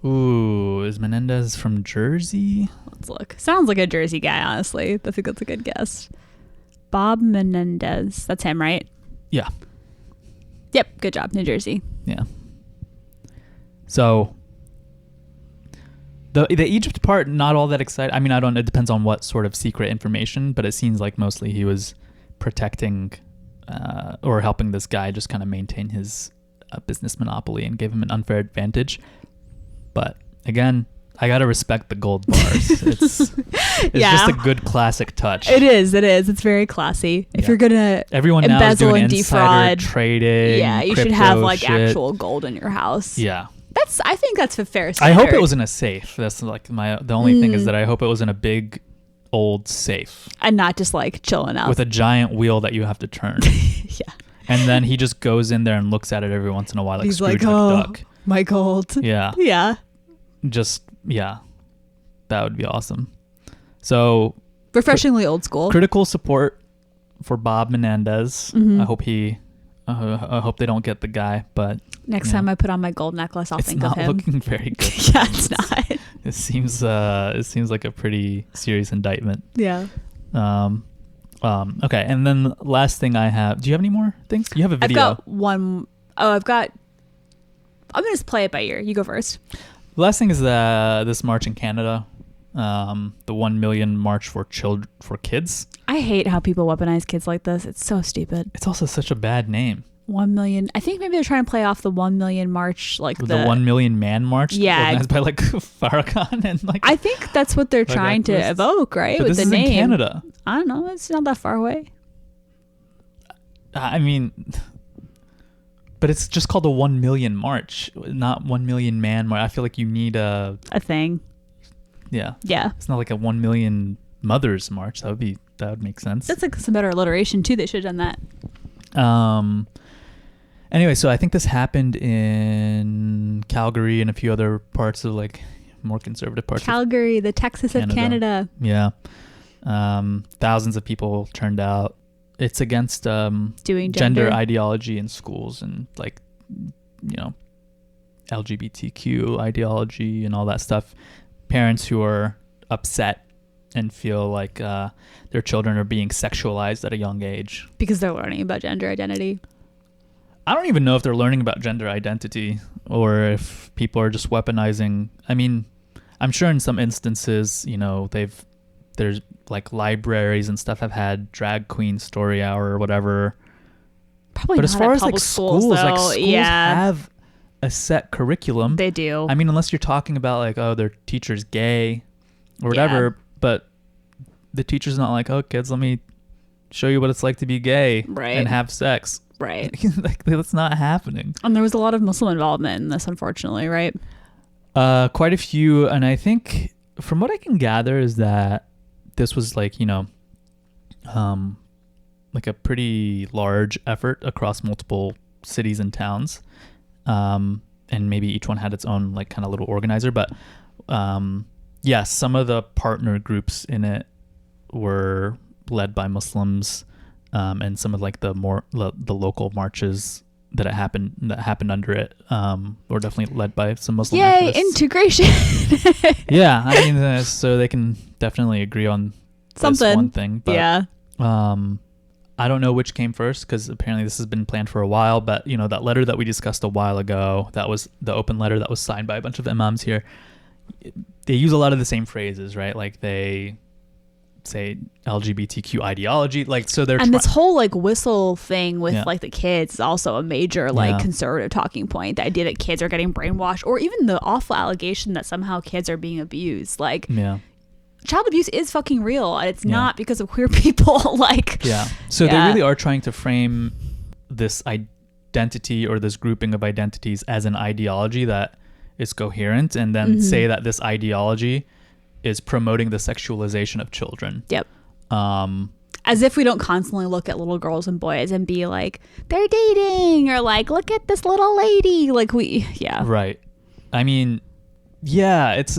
Ooh, is Menendez from Jersey? Let's look. Sounds like a Jersey guy, honestly. I think that's a good guess. Bob Menendez. That's him, right? Yeah. Yep. Good job. New Jersey. Yeah. So the Egypt part, not all that excited. I mean, it depends on what sort of secret information, but it seems like mostly he was protecting or helping this guy just kind of maintain his business monopoly and give him an unfair advantage. But again, I gotta respect the gold bars. It's just a good classic touch. It is. It's very classy. If you're gonna everyone now is embezzle doing and insider defraud trading. Yeah, you should have like actual gold in your house. Yeah. I think that's a fair standard. I hope it was in a safe. That's like the only thing is that I hope it was in a big old safe. And not just like chilling out. With a giant wheel that you have to turn. Yeah. And then he just goes in there and looks at it every once in a while like He's Scrooge like, McDuck. My gold. Yeah. Yeah. That would be awesome. So refreshingly old school. Critical support for Bob Menendez. Mm-hmm. I hope they don't get the guy, but next time I put on my gold necklace, I'll think of him. It's not looking very good. Yeah, it's not. It seems like a pretty serious indictment. Yeah. Okay, and then last thing I have. Do you have any more things? You have a video. I've got one. I'm gonna just play it by ear. You go first. The last thing is this march in Canada, the 1 million march for kids. I hate how people weaponize kids like this. It's so stupid. It's also such a bad name. 1 million. I think maybe they're trying to play off the 1 million march, like the 1 million man march. Yeah, organized by like Farrakhan and like. I think that's what they're trying to evoke, right? But with this the is name. In Canada. I don't know. It's not that far away. I mean, but it's just called the 1 million march, not 1 million man march. I feel like you need a thing. Yeah. Yeah. It's not like a 1 million mothers march. That would make sense. That's like some better alliteration too. They should have done that. Anyway, so I think this happened in Calgary and a few other parts of like more conservative parts. Calgary, the Texas of Canada. Yeah. Thousands of people turned out. It's against doing gender ideology in schools and like, LGBTQ ideology and all that stuff. Parents who are upset and feel like their children are being sexualized at a young age. Because they're learning about gender identity. I don't even know if they're learning about gender identity or if people are just weaponizing. I mean, I'm sure in some instances, there's like libraries and stuff have had drag queen story hour or whatever. Probably but not as far at as like schools, have a set curriculum. They do. I mean, unless you're talking about like, oh, their teacher's gay or whatever, but the teacher's not like, oh, kids, let me show you what it's like to be gay and have sex. Right. Like, that's not happening. And there was a lot of Muslim involvement in this, unfortunately, right? Quite a few. And I think from what I can gather is that this was like, like a pretty large effort across multiple cities and towns. And maybe each one had its own like kind of little organizer. But yes, some of the partner groups in it were led by Muslims, and some of like the local marches that happened under it were definitely led by some Muslim Yay, activists. integration. Yeah, I mean, so they can definitely agree on Something. this one thing. But, yeah. I don't know which came first, because apparently this has been planned for a while. But that letter that we discussed a while ago, that was the open letter that was signed by a bunch of imams here. They use a lot of the same phrases, right? Like they say LGBTQ ideology, like, so they're and this whole like whistle thing with Yeah. like the kids is also a major like conservative talking point. The idea that kids are getting brainwashed, or even the awful allegation that somehow kids are being abused. Like, child abuse is fucking real, and it's not because of queer people. Like, so they really are trying to frame this identity or this grouping of identities as an ideology that is coherent, and then say that this ideology is promoting the sexualization of children. Yep. As if we don't constantly look at little girls and boys and be like, they're dating, or like, look at this little lady. Like Right. I mean, it's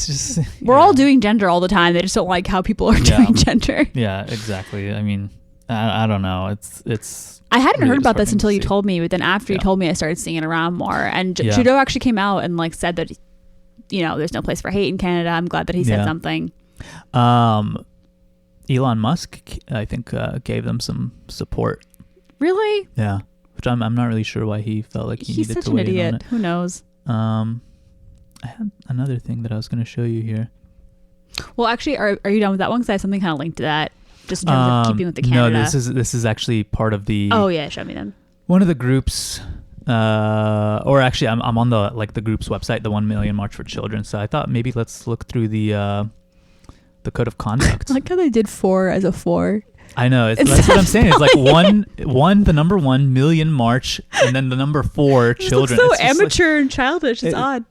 just we're all doing gender all the time. They just don't like how people are doing gender. Yeah, exactly. I mean, I don't know. It's I hadn't really heard about this disheartening until to you see. told me, but then after you told me, I started seeing it around more. And Trudeau actually came out and like said that, there's no place for hate in Canada. I'm glad that he said something. Elon Musk, I think, gave them some support. Really? Yeah, which I'm not really sure why he felt like he He's needed such to an weigh in on idiot. it. Who knows? I had another thing that I was going to show you here. Well, actually, are you done with that one? Because I have something kind of linked to that, just in terms of keeping with the Canada. No, this is actually part of the. Oh yeah, show me them. One of the groups, or actually, I'm on the group's website, the 1 Million March for Children. So I thought maybe let's look through the code of conduct. I like how they did 4 as a 4. I know. That's what I'm saying. It's like the number 1 million march, and then the number 4 children. It's so it's amateur and childish. It's odd.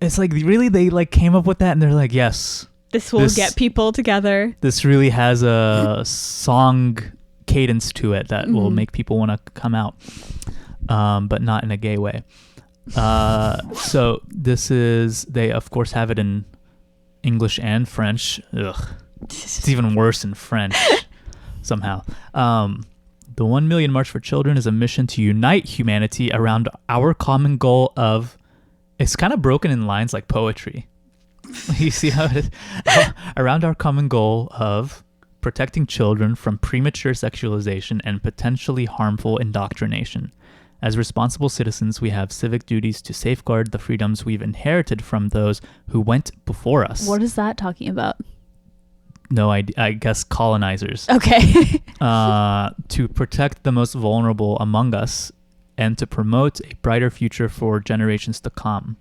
It's like really they like came up with that, and they're like, yes, this will get people together. This really has a song cadence to it that will make people want to come out, but not in a gay way. So they of course have it in English and French. Ugh. It's even worse in French somehow. The 1 Million March for Children is a mission to unite humanity around our common goal of... It's kind of broken in lines like poetry. You see how it is? Around our common goal of protecting children from premature sexualization and potentially harmful indoctrination. As responsible citizens, we have civic duties to safeguard the freedoms we've inherited from those who went before us. What is that talking about? No, I guess colonizers. Okay. To protect the most vulnerable among us and to promote a brighter future for generations to come.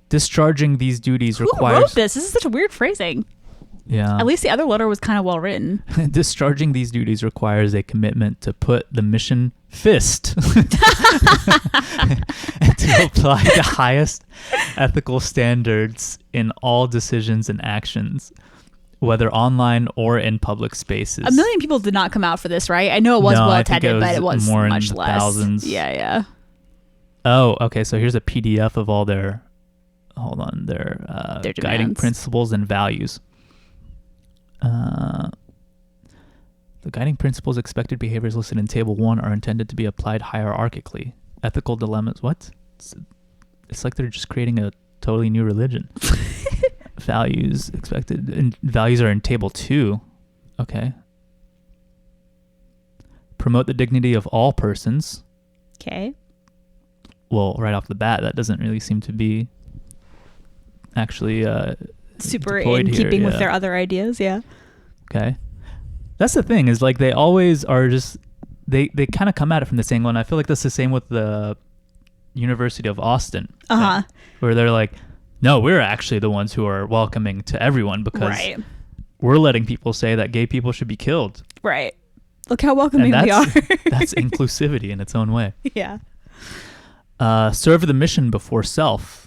Discharging these duties requires... Who wrote this? This is such a weird phrasing. Yeah. At least the other letter was kind of well written. Discharging these duties requires a commitment to put the mission first and to apply the highest ethical standards in all decisions and actions, whether online or in public spaces. 1 million people did not come out for this, right? I know it was well attended, but it was more much in the less. Thousands. Yeah. Oh, okay. So here's a PDF of all their Their guiding demands. principles and values. The guiding principles, expected behaviors listed in Table 1 are intended to be applied hierarchically. Ethical dilemmas. What? It's like they're just creating a totally new religion. Values expected. And values are in Table 2. Okay. Promote the dignity of all persons. Okay. Well, right off the bat, that doesn't really seem to be actually super deployed in here, keeping with their other ideas. Yeah. Okay. That's the thing, is like they always are just they kind of come at it from the same one. I feel like that's the same with the University of Austin thing, where they're like, no, we're actually the ones who are welcoming to everyone because we're letting people say that gay people should be killed. Right. Look how welcoming we are. That's inclusivity in its own way. Yeah. Serve the mission before self.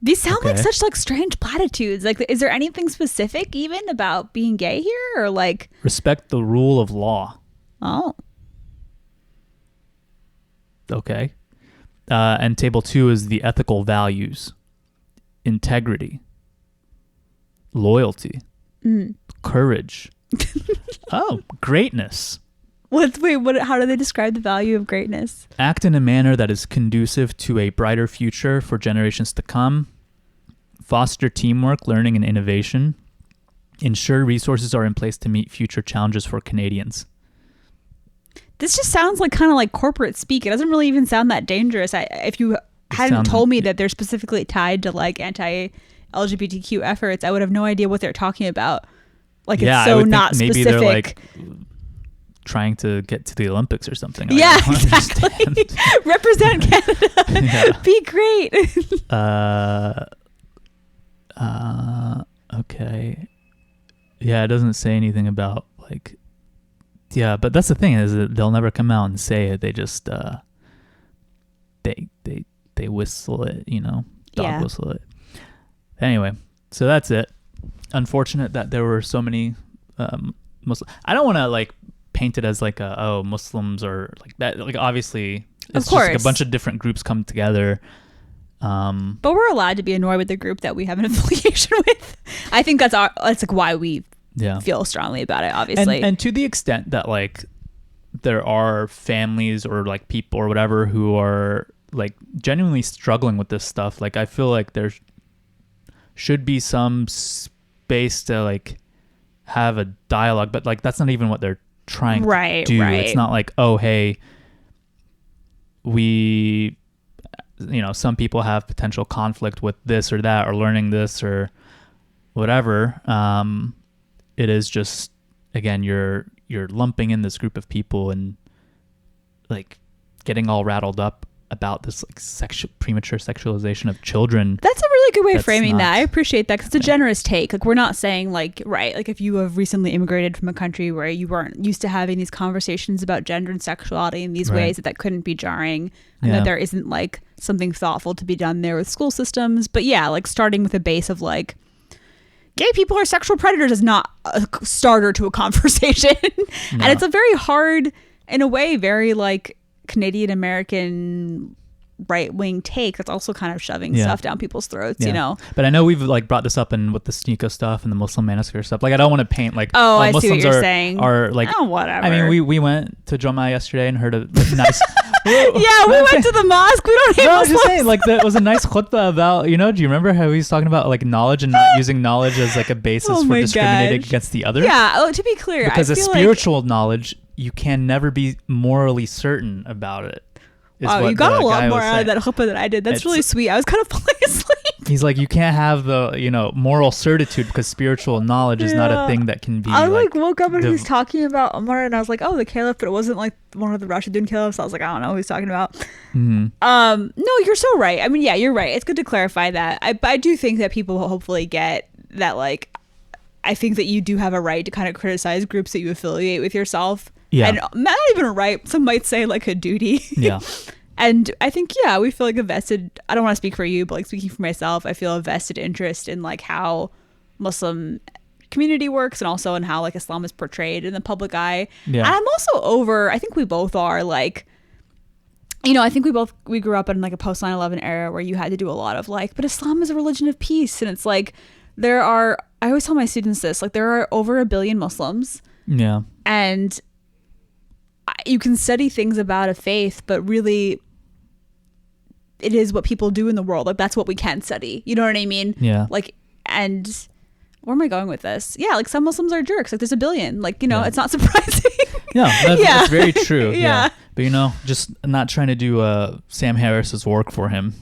These sound like such like strange platitudes. Like, is there anything specific even about being gay here, or like respect the rule of law? Oh. Okay. And Table 2 is the ethical values. integrity, loyalty, courage. Oh, greatness. How do they describe the value of greatness? Act in a manner that is conducive to a brighter future for generations to come. Foster teamwork, learning, and innovation. Ensure resources are in place to meet future challenges for Canadians. This just sounds like kind of like corporate speak. It doesn't really even sound that dangerous. If you hadn't told me that they're specifically tied to like anti-LGBTQ efforts, I would have no idea what they're talking about. Like, yeah, it's so not maybe specific. They're like trying to get to the Olympics or something. Yeah, exactly. Represent Canada. Yeah. Be great. Okay. Yeah, it doesn't say anything about like. Yeah, but that's the thing, is that they'll never come out and say it. They just they whistle it, dog whistle it. Anyway, so that's it. Unfortunate that there were so many Muslim. I don't want to like paint it as like Muslims are like that. Like obviously, it's just like a bunch of different groups come together. But we're allowed to be annoyed with the group that we have an affiliation with. I think that's like why we feel strongly about it, obviously. And to the extent that like there are families or like people or whatever who are like genuinely struggling with this stuff, like I feel like there should be some space to like have a dialogue, but like that's not even what they're trying to do. Right. It's not like, oh, hey, we, some people have potential conflict with this or that or learning this or whatever. It is just, again, you're lumping in this group of people and like getting all rattled up about this like premature sexualization of children. That's a really good way of framing that. I appreciate that, because it's a generous take. Like, we're not saying like, right, like if you have recently immigrated from a country where you weren't used to having these conversations about gender and sexuality in these ways, that couldn't be jarring, and that there isn't like something thoughtful to be done there with school systems. But yeah, like starting with a base of like, gay people are sexual predators is not a starter to a conversation. And it's a very hard, in a way, very like Canadian American right-wing take that's also kind of shoving stuff down people's throats, But I know we've like brought this up in with the Sneeko stuff and the Muslim Massacre stuff. Like, I don't want to paint like I Muslims see what you're saying. Are like, whatever. I mean, we went to Joma yesterday and heard a nice. We went to the mosque. We don't hate Muslims. I was just saying, like, that was a nice khutbah about, do you remember how he was talking about like knowledge and not using knowledge as like a basis for discriminating against the other? Yeah. To be clear, because a spiritual knowledge, you can never be morally certain about it. Wow, you got a lot more out of that chuppah than I did. That's really sweet. I was kind of falling asleep. He's like, you can't have the, moral certitude because spiritual knowledge is not a thing that can be. I woke up and he was talking about Umar, and I was like, oh, the caliph, but it wasn't like one of the Rashidun caliphs. I was like, I don't know who he's talking about. Mm-hmm. No, you're so right. I mean, yeah, you're right. It's good to clarify that. I do think that people will hopefully get that, like, I think that you do have a right to kind of criticize groups that you affiliate with yourself. Yeah. And not even a right. Some might say like a duty. Yeah. And I think, we feel like a vested, I don't want to speak for you, but like speaking for myself, I feel a vested interest in like how Muslim community works and also in how like Islam is portrayed in the public eye. Yeah. And I'm also over, I think we both are like, I think we grew up in like a post 9/11 era where you had to do a lot of like, but Islam is a religion of peace. And it's like, I always tell my students this, like there are over 1 billion Muslims. Yeah. And you can study things about a faith, but really it is what people do in the world. Like that's what we can study. You know what I mean? Yeah. Like, and where am I going with this? Yeah. Like some Muslims are jerks. Like there's 1 billion. Like, it's not surprising. No, that's very true. Yeah. But just not trying to do Sam Harris's work for him.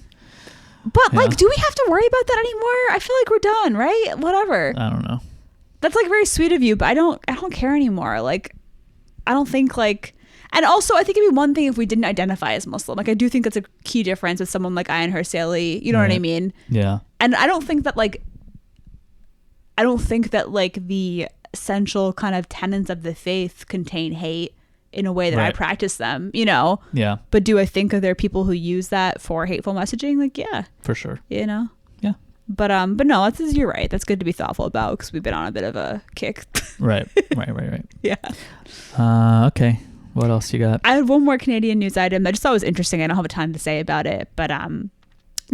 But like, do we have to worry about that anymore? I feel like we're done, right? Whatever. I don't know. That's like very sweet of you, but I don't care anymore. Like, I don't think like, and also I think it'd be one thing if we didn't identify as Muslim. Like I do think that's a key difference with someone like Ayan Herseli. You know what I mean? Yeah. And I don't think that like the essential kind of tenets of the faith contain hate in a way that I practice them, Yeah. But do I think that there are people who use that for hateful messaging? Like, yeah. For sure. Yeah. But no, you're right. That's good to be thoughtful about because we've been on a bit of a kick. Right. Yeah. Okay. What else you got? I had one more Canadian news item that I just thought was interesting. I don't have a ton to say about it, but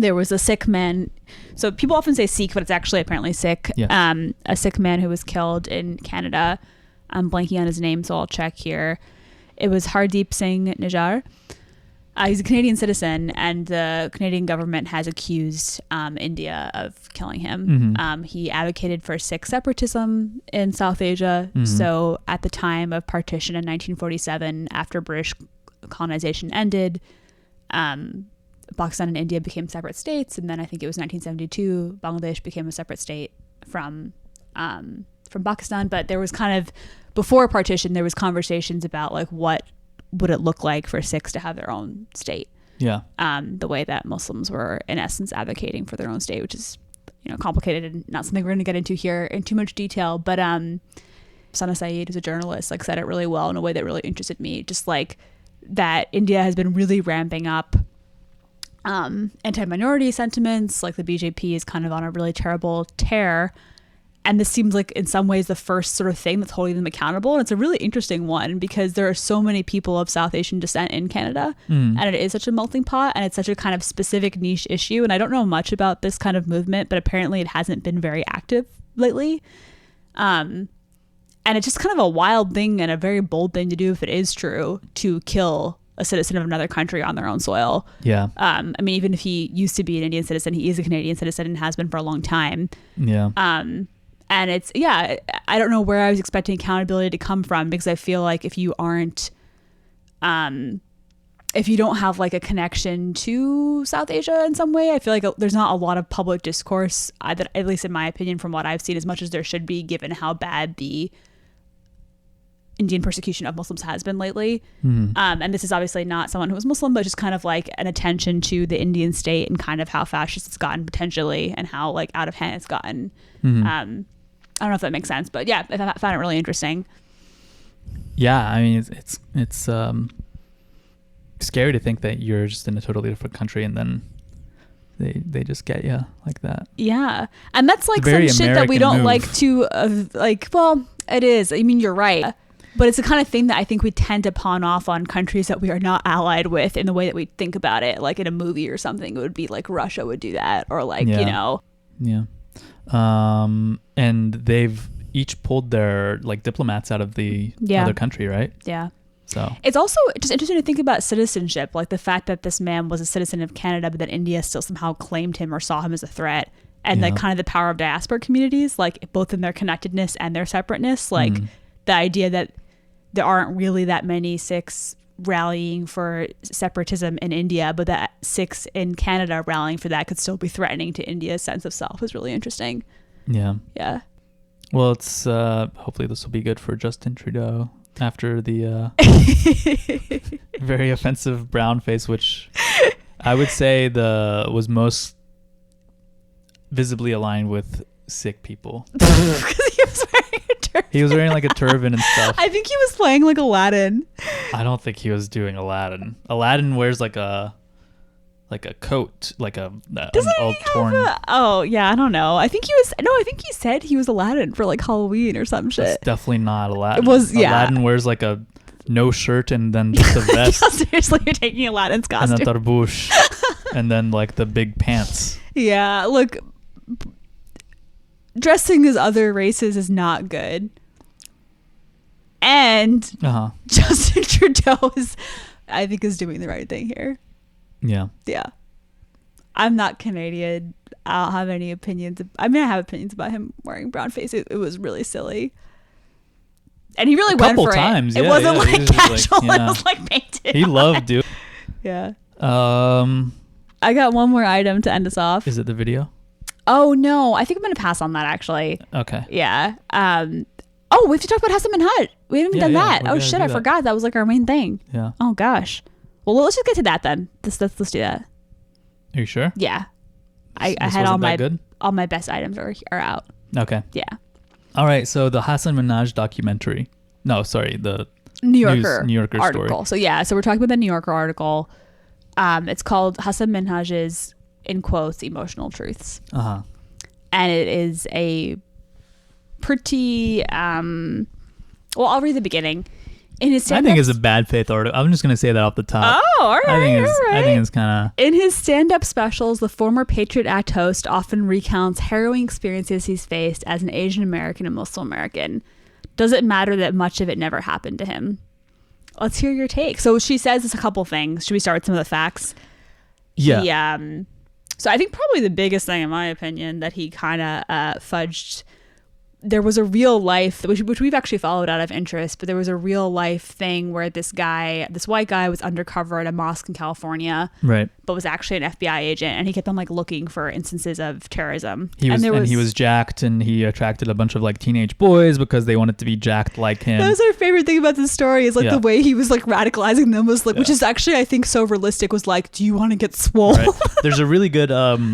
there was a Sikh man. So people often say Sikh, but it's actually apparently Sikh. Yeah. A Sikh man who was killed in Canada. I'm blanking on his name, so I'll check here. It was Hardeep Singh Nijjar. He's a Canadian citizen, and the Canadian government has accused India of killing him. He advocated for Sikh separatism in South Asia. So at the time of partition in 1947, after British colonization ended, Pakistan and India became separate states, and then I think it was 1972 Bangladesh became a separate state from Pakistan. But there was kind of, before partition, there was conversations about like what would it look like for Sikhs to have their own state. Yeah. The way that Muslims were in essence advocating for their own state, which is, you know, complicated and not something we're going to get into here in too much detail. But Sana Saeed, who's a journalist, like said it really well in a way that really interested me. Just like that India has been really ramping up anti-minority sentiments. Like the BJP is kind of on a really terrible tear. And this seems like in some ways the first sort of thing that's holding them accountable. And it's a really interesting one because there are so many people of South Asian descent in Canada and it is such a melting pot and it's such a kind of specific niche issue. And I don't know much about this kind of movement, but apparently it hasn't been very active lately. And it's just kind of a wild thing and a very bold thing to do if it is true, to kill a citizen of another country on their own soil. Yeah. I mean, even if he used to be an Indian citizen, he is a Canadian citizen and has been for a long time. Yeah. And it's, yeah, I don't know where I was expecting accountability to come from, because I feel like if you aren't, if you don't have like a connection to South Asia in some way, I feel like there's not a lot of public discourse, that, at least in my opinion, from what I've seen, as much as there should be, given how bad the Indian persecution of Muslims has been lately. And this is obviously not someone who was Muslim, but just kind of like an attention to the Indian state and kind of how fascist it's gotten potentially and how like out of hand it's gotten. I don't know if that makes sense, but yeah, I found it really interesting. Yeah, I mean, it's scary to think that you're just in a totally different country and then they just get you like that. Yeah, and that's like some shit that we don't move. Like to like. Well, it is. I mean, you're right, but it's the kind of thing that I think we tend to pawn off on countries that we are not allied with in the way that we think about it. Like in a movie or something, it would be like Russia would do that, or like you know. Yeah. And they've each pulled their like diplomats out of the other country, right? Yeah. So it's also just interesting to think about citizenship, like the fact that this man was a citizen of Canada, but that India still somehow claimed him or saw him as a threat. And like kind of the power of diaspora communities, like both in their connectedness and their separateness, like the idea that there aren't really that many Sikhs rallying for separatism in India, but that Sikhs in Canada rallying for that could still be threatening to India's sense of self is really interesting. Yeah. Yeah. Well, it's hopefully this will be good for Justin Trudeau after the very offensive brown face, which I would say was most visibly aligned with Sikh people. He was wearing like a turban and stuff. I think he was playing like Aladdin. I don't think he was doing Aladdin. Aladdin wears like a coat, like an all torn. Oh yeah, I don't know. I think he said he was Aladdin for like Halloween or some shit. It's definitely not Aladdin. It was, yeah. Aladdin wears like a no shirt and then just a vest. Seriously, you're taking Aladdin's costume. And a tarbouche. And then like the big pants. Yeah, look, dressing as other races is not good. And Justin Trudeau I think is doing the right thing here. Yeah. Yeah. I'm not Canadian. I don't have any opinions. I mean, I have opinions about him wearing brown face. It was really silly. And he really went for times, it. Yeah, it wasn't like casual. Like, it was like painted. He loved doing. Yeah. I got one more item to end us off. Is it the video? Oh no, I think I'm gonna pass on that actually. Okay. Yeah. Oh, we have to talk about Hasan Minhaj. We haven't even done that. Oh shit, I forgot. That was like our main thing. Yeah. Oh gosh. Well, let's just get to that then. Let's do that. Are you sure? Yeah. I had all my best items are out. Okay. Yeah. All right. So the Hasan Minhaj documentary. No, sorry, the New Yorker story. article. So yeah, so we're talking about the New Yorker article. It's called Hasan Minhaj's, in quotes, emotional truths. And it is a pretty well, I'll read the beginning. In his stand-up, I think it's a bad faith article. I'm just going to say that off the top. Oh, all right. I think it's kind of... In his stand-up specials, the former Patriot Act host often recounts harrowing experiences he's faced as an Asian American and Muslim American. Does it matter that much of it never happened to him? Let's hear your take. So she says it's a couple things. Should we start with some of the facts? Yeah. So I think probably the biggest thing, in my opinion, that he kind of fudged. There was a real life, which we've actually followed out of interest, but there was a real life thing where this white guy was undercover at a mosque in California, right? But was actually an FBI agent, and he kept on like looking for instances of terrorism. He was jacked, and he attracted a bunch of like teenage boys because they wanted to be jacked like him. That was our favorite thing about this story is like the way he was like radicalizing them was like, which is actually I think so realistic. Was like, do you want to get swole? Right. There's a really good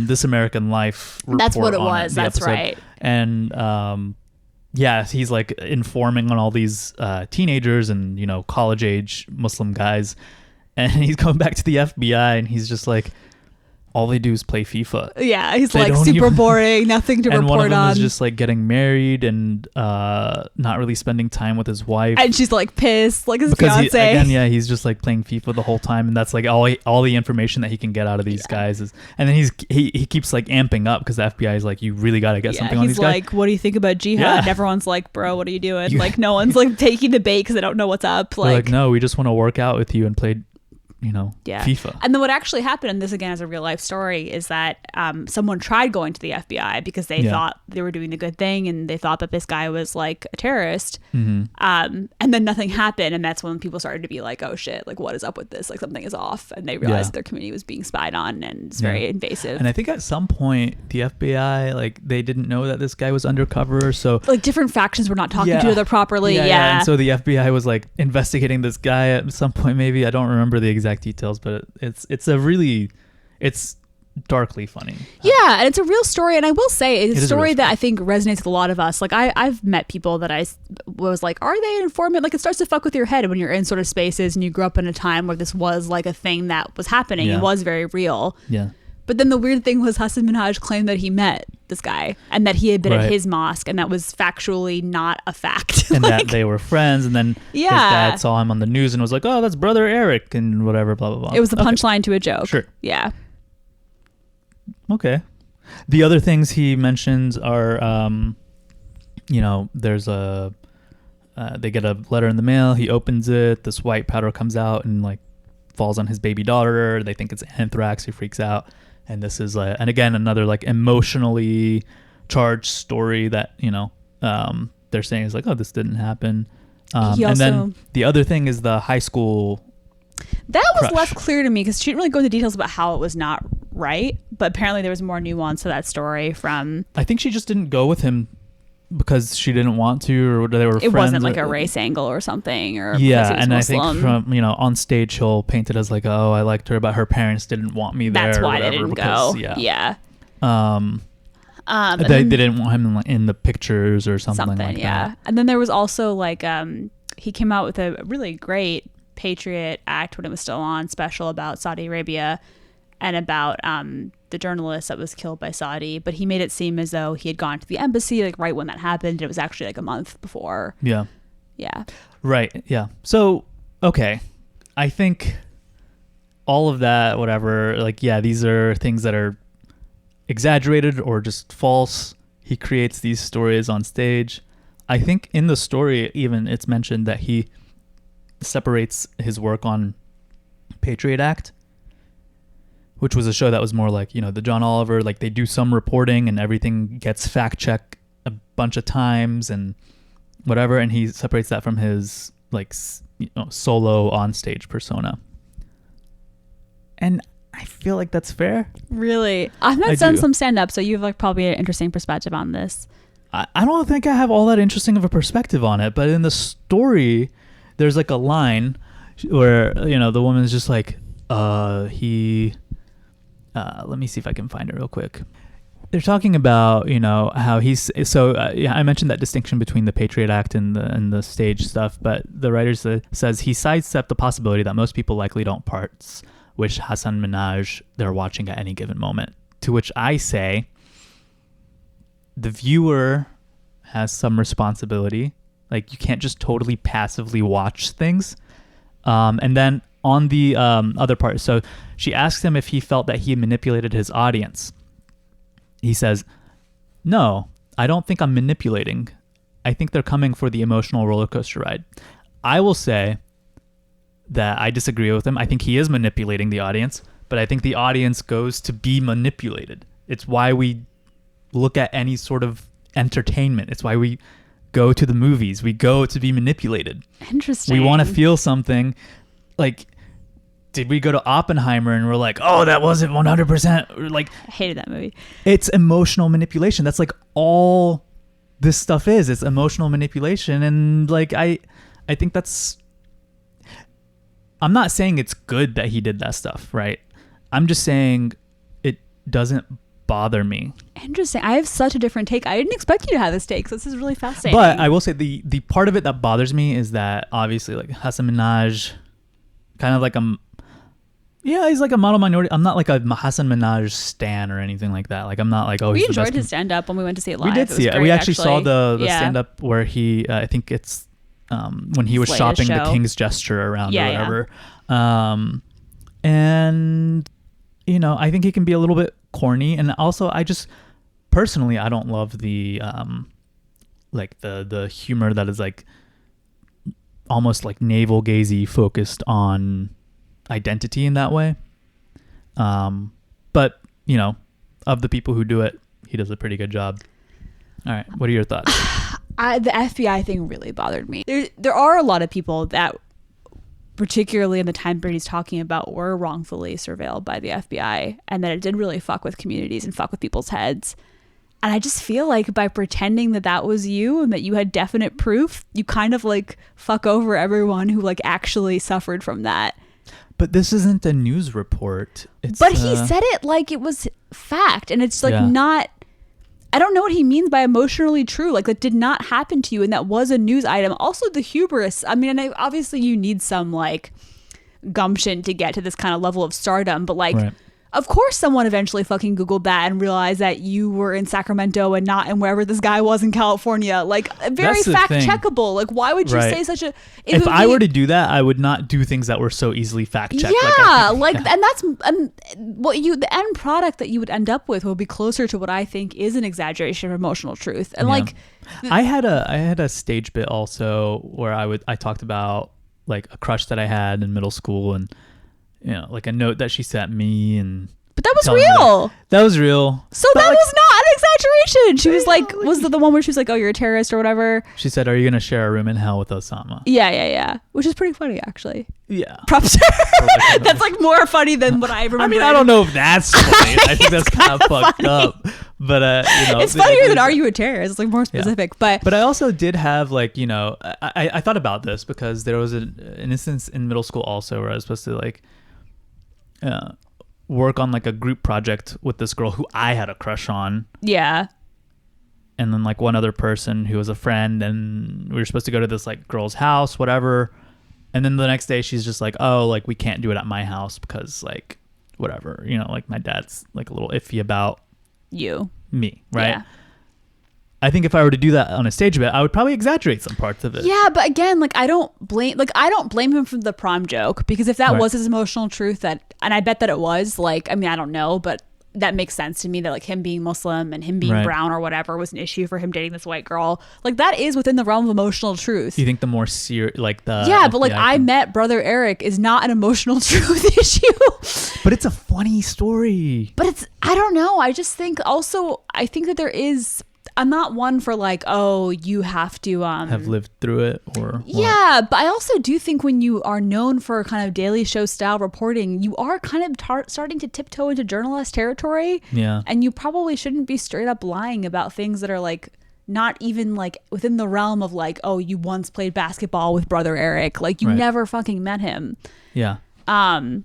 This American Life report. That's what it was. That's episode. Right. And he's like informing on all these teenagers and, you know, college age Muslim guys. And he's going back to the FBI and he's just like, all they do is play FIFA. Yeah, he's like super boring, nothing to report on. And one of them is just like getting married and not really spending time with his wife. And she's like pissed, like his fiance. He's just like playing FIFA the whole time, and that's like all the information that he can get out of these guys is. And then he keeps like amping up because the FBI is like, you really got to get something on these guys. He's like, what do you think about jihad? And everyone's like, bro, what are you doing? Like no one's like taking the bait because they don't know what's up. Like no, we just want to work out with you and play. FIFA. And then what actually happened, and this again is a real life story, is that someone tried going to the FBI because they thought they were doing the good thing and they thought that this guy was like a terrorist. Mm-hmm. And then nothing happened. And that's when people started to be like, oh shit, like what is up with this? Like something is off. And they realized their community was being spied on and it's very invasive. And I think at some point the FBI, like they didn't know that this guy was undercover. So like different factions were not talking to each other properly. Yeah. And so the FBI was like investigating this guy at some point, maybe. I don't remember the exact details, but it's darkly funny. Yeah, and it's a real story, and I will say it's a story that I think resonates with a lot of us. Like I've met people that I was like, are they an informant? Like it starts to fuck with your head when you're in sort of spaces and you grew up in a time where this was like a thing that was happening. It was very real. Yeah. But then the weird thing was Hasan Minhaj claimed that he met this guy and that he had been at his mosque, and that was factually not a fact. And that they were friends, and then his dad saw him on the news and was like, oh, that's brother Eric and whatever, blah, blah, blah. It was the punchline to a joke. Sure. Yeah. Okay. The other things he mentions are, there's they get a letter in the mail. He opens it. This white powder comes out and like falls on his baby daughter. They think it's anthrax. He freaks out. And this is and again, another like emotionally charged story that, they're saying is like, oh, this didn't happen. And then the other thing is the high school. That was crush. less clear to me because she didn't really go into details about how it was not right. But apparently there was more nuance to that story from. I think she just didn't go with him because she didn't want to, or they were friends. It wasn't like a race angle or something, or and Muslim. I think from on stage he'll paint it as like, oh, I liked her, but her parents didn't want me there. That's why they didn't go. Yeah. They didn't want him in the pictures or something like that. And then there was also like he came out with a really great Patriot Act when it was still on special about Saudi Arabia and about the journalist that was killed by Saudi, but he made it seem as though he had gone to the embassy like right when that happened. It was actually like a month before. Yeah. Right. Yeah. So okay, I think all of that, whatever, like these are things that are exaggerated or just false. He creates these stories on stage. I think in the story even it's mentioned that he separates his work on Patriot Act, which was a show that was more like, the John Oliver, like they do some reporting and everything gets fact checked a bunch of times and whatever. And he separates that from his like, solo on stage persona. And I feel like that's fair. Really? I've not done some stand up, so you have like probably an interesting perspective on this. I don't think I have all that interesting of a perspective on it, but in the story, there's like a line where, the woman's just like, let me see if I can find it real quick. They're talking about, how he's, I mentioned that distinction between the Patriot Act and the stage stuff, but the writer says he sidestepped the possibility that most people likely don't parts which Hasan Minhaj they're watching at any given moment. To which I say, the viewer has some responsibility Like, you can't just totally passively watch things. And then on the other part, so she asks him if he felt that he manipulated his audience. He says, "No, I don't think I'm manipulating. I think they're coming for the emotional roller coaster ride." I will say that I disagree with him. I think he is manipulating the audience, but I think the audience goes to be manipulated. It's why we look at any sort of entertainment. It's why we go to the movies. We go to be manipulated. Interesting. We want to feel something. Like, did we go to Oppenheimer and we're like, oh, that wasn't 100%? Like, I hated that movie. It's emotional manipulation. That's like all this stuff is. It's emotional manipulation. And like, I think that's, I'm not saying it's good that he did that stuff, right? I'm just saying it doesn't bother me. Interesting. I have such a different take. I didn't expect you to have this take, so this is really fascinating. But I will say the part of it that bothers me is that obviously like Hasan Minhaj, kind of like he's like a model minority. I'm not like a Hasan Minhaj stan or anything like that. Like, I'm not like, oh, we he's enjoyed the best his stand up when we went to see it live. We did see it. Great, We actually saw the Yeah. stand up where he I think it's when he was Latest shopping the show. King's Gesture around Yeah, or whatever. And you know, I think he can be a little bit corny, and also I just personally I don't love the like the humor that is like almost like navel gazy focused on identity in that way. But you know, of the people who do it, he does a pretty good job. All right, what are your thoughts? The FBI thing really bothered me. There are a lot of people that, particularly in the time period he's talking about, were wrongfully surveilled by the FBI, and that it did really fuck with communities and fuck with people's heads. And I just feel like by pretending that that was you and that you had definite proof, you kind of like fuck over everyone who like actually suffered from that. But this isn't a news report. But he said it like it was fact, and it's like not. I don't know what he means by emotionally true. Like, that did not happen to you, and that was a news item. Also, the hubris. I mean, and obviously you need some like gumption to get to this kind of level of stardom, but like, of course someone eventually fucking Googled that and realized that you were in Sacramento and not in wherever this guy was in California. Like, very fact checkable. Like, why would you say such a... If I were to do that, I would not do things that were so easily fact checked. Yeah, and that's what the end product that you would end up with will be closer to what I think is an exaggeration of emotional truth. And like, I had a stage bit also where I talked about like a crush that I had in middle school, and you know, like a note that she sent me, and but that was real. That was real. So but that was not an exaggeration. She was like, was the one where she was like, "Oh, you're a terrorist" or whatever? She said, "Are you gonna share a room in hell with Osama?" Yeah. Which is pretty funny, actually. Yeah. Props to her. That's like more funny than what I remember. I mean, I don't know if that's funny. I think that's kind of fucked up. But you know, it's funnier than "Are you a terrorist?" It's like more specific. Yeah. But I also did have like, you know, I thought about this because there was an instance in middle school also where I was supposed to like work on like a group project with this girl who I had a crush on. Yeah. And then like one other person who was a friend, and we were supposed to go to this like girl's house, whatever. And then the next day she's just like, "Oh, like we can't do it at my house because like whatever, you know, like my dad's like a little iffy about me, right?" Yeah. I think if I were to do that on a stage bit, I would probably exaggerate some parts of it. Yeah, but again, like I don't blame him for the prom joke, because if that was his emotional truth, and I bet that it was, like, I mean, I don't know, but that makes sense to me that like him being Muslim and him being brown or whatever was an issue for him dating this white girl. Like, that is within the realm of emotional truth. You think the more serious, like the but like I met brother Eric is not an emotional truth issue. But it's a funny story. But it's, I don't know. I just think also, I think that there is, I'm not one for like, oh, you have to have lived through it or yeah, but I also do think when you are known for kind of Daily Show style reporting, you are kind of starting to tiptoe into journalist territory. Yeah, and you probably shouldn't be straight up lying about things that are like not even like within the realm of like, oh, you once played basketball with brother Eric, like you never fucking met him. Yeah. Yeah,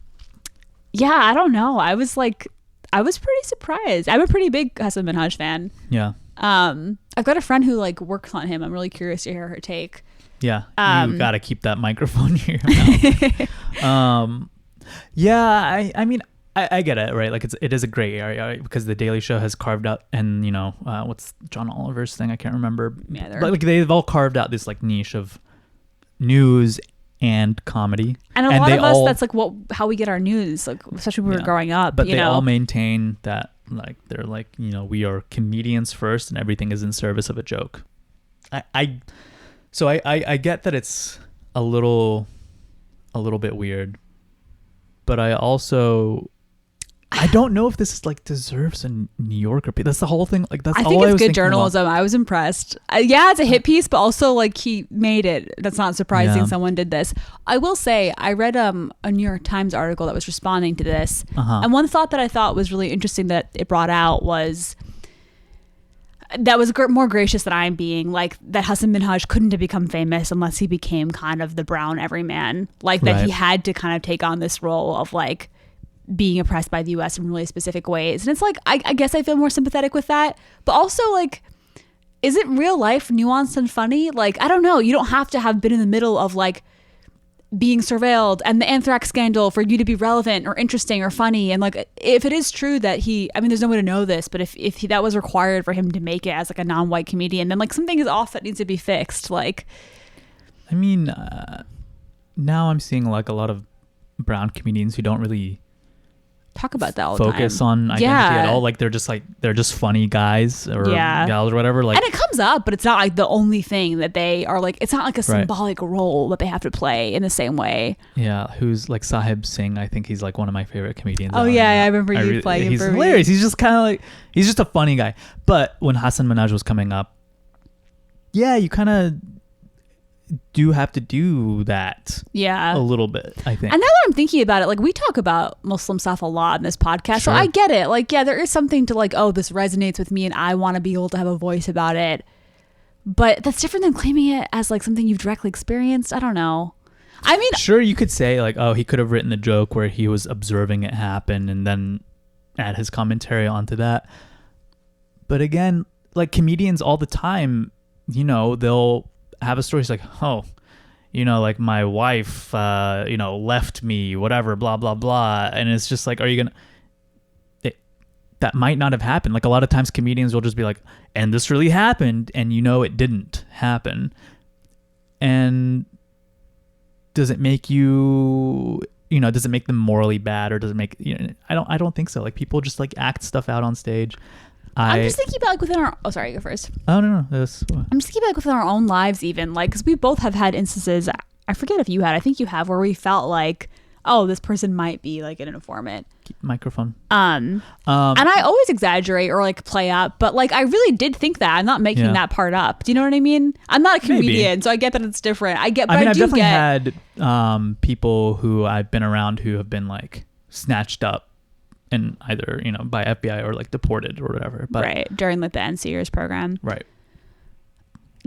I don't know. I was pretty surprised. I'm a pretty big Hasan Minhaj fan. Yeah. I've got a friend who like works on him. I'm really curious to hear her take. Yeah. You got to keep that microphone near your mouth. Yeah. I mean, I get it, right? Like it is a gray area, right? Because the Daily Show has carved out, and what's John Oliver's thing? I can't remember. Yeah, but like they've all carved out this like niche of news and comedy, and a lot of us, that's like how we get our news, like especially when we were growing up. But they all maintain that like they're like we are comedians first, and everything is in service of a joke. I get that it's a little bit weird, but I don't know if this is like deserves a New Yorker piece. That's the whole thing. Like I think it's good journalism. I was impressed. Yeah, it's a hit piece, but also like he made it. That's not surprising. Someone did this. I will say I read a New York Times article that was responding to this, and one thought that I thought was really interesting that it brought out was that was more gracious than I'm being, like that Hasan Minhaj couldn't have become famous unless he became kind of the brown everyman, like that he had to kind of take on this role of like being oppressed by the US in really specific ways. And it's like, I guess I feel more sympathetic with that, but also like, isn't real life nuanced and funny? Like, I don't know. You don't have to have been in the middle of like being surveilled and the anthrax scandal for you to be relevant or interesting or funny. And like, if it is true that there's no way to know this, but if that was required for him to make it as like a non-white comedian, then like something is off that needs to be fixed. Like, I mean, now I'm seeing like a lot of brown comedians who don't really talk about that all the time. Focus on identity at all. Like they're just funny guys or gals or whatever. Like, and it comes up, but it's not like the only thing that they are like. It's not like a symbolic role that they have to play in the same way. Yeah, who's like Sahib Singh? I think he's like one of my favorite comedians. Oh yeah, I remember you playing him. He's hilarious. He's just kind of like he's just a funny guy. But when Hasan Minhaj was coming up, yeah, you kind of do have to do that a little bit, I think. And now that I'm thinking about it, like we talk about Muslim stuff a lot in this podcast, so I get it. Like, yeah, there is something to like, oh, this resonates with me and I want to be able to have a voice about it, but that's different than claiming it as like something you've directly experienced. I don't know. I mean, sure, you could say like, oh, he could have written the joke where he was observing it happen and then add his commentary onto that. But again, like comedians all the time, they'll have a story. It's like, oh, like my wife, left me, whatever, blah, blah, blah. And it's just like, are you going to, that might not have happened. Like a lot of times comedians will just be like, and this really happened. And it didn't happen. And does it make you, does it make them morally bad or does it make, I don't think so. Like people just like act stuff out on stage. I'm just thinking about like within our... Oh, sorry, go first. Oh, no. I'm just thinking about like within our own lives even. Like, because we both have had instances, I forget if you had, I think you have, where we felt like, oh, this person might be like an informant. Keep microphone. And I always exaggerate or like play up, but like I really did think that. I'm not making that part up. Do you know what I mean? I'm not a comedian, so I get that it's different. I've definitely had people who I've been around who have been like snatched up and either by FBI or like deported or whatever, but right during like the NCERS program, right?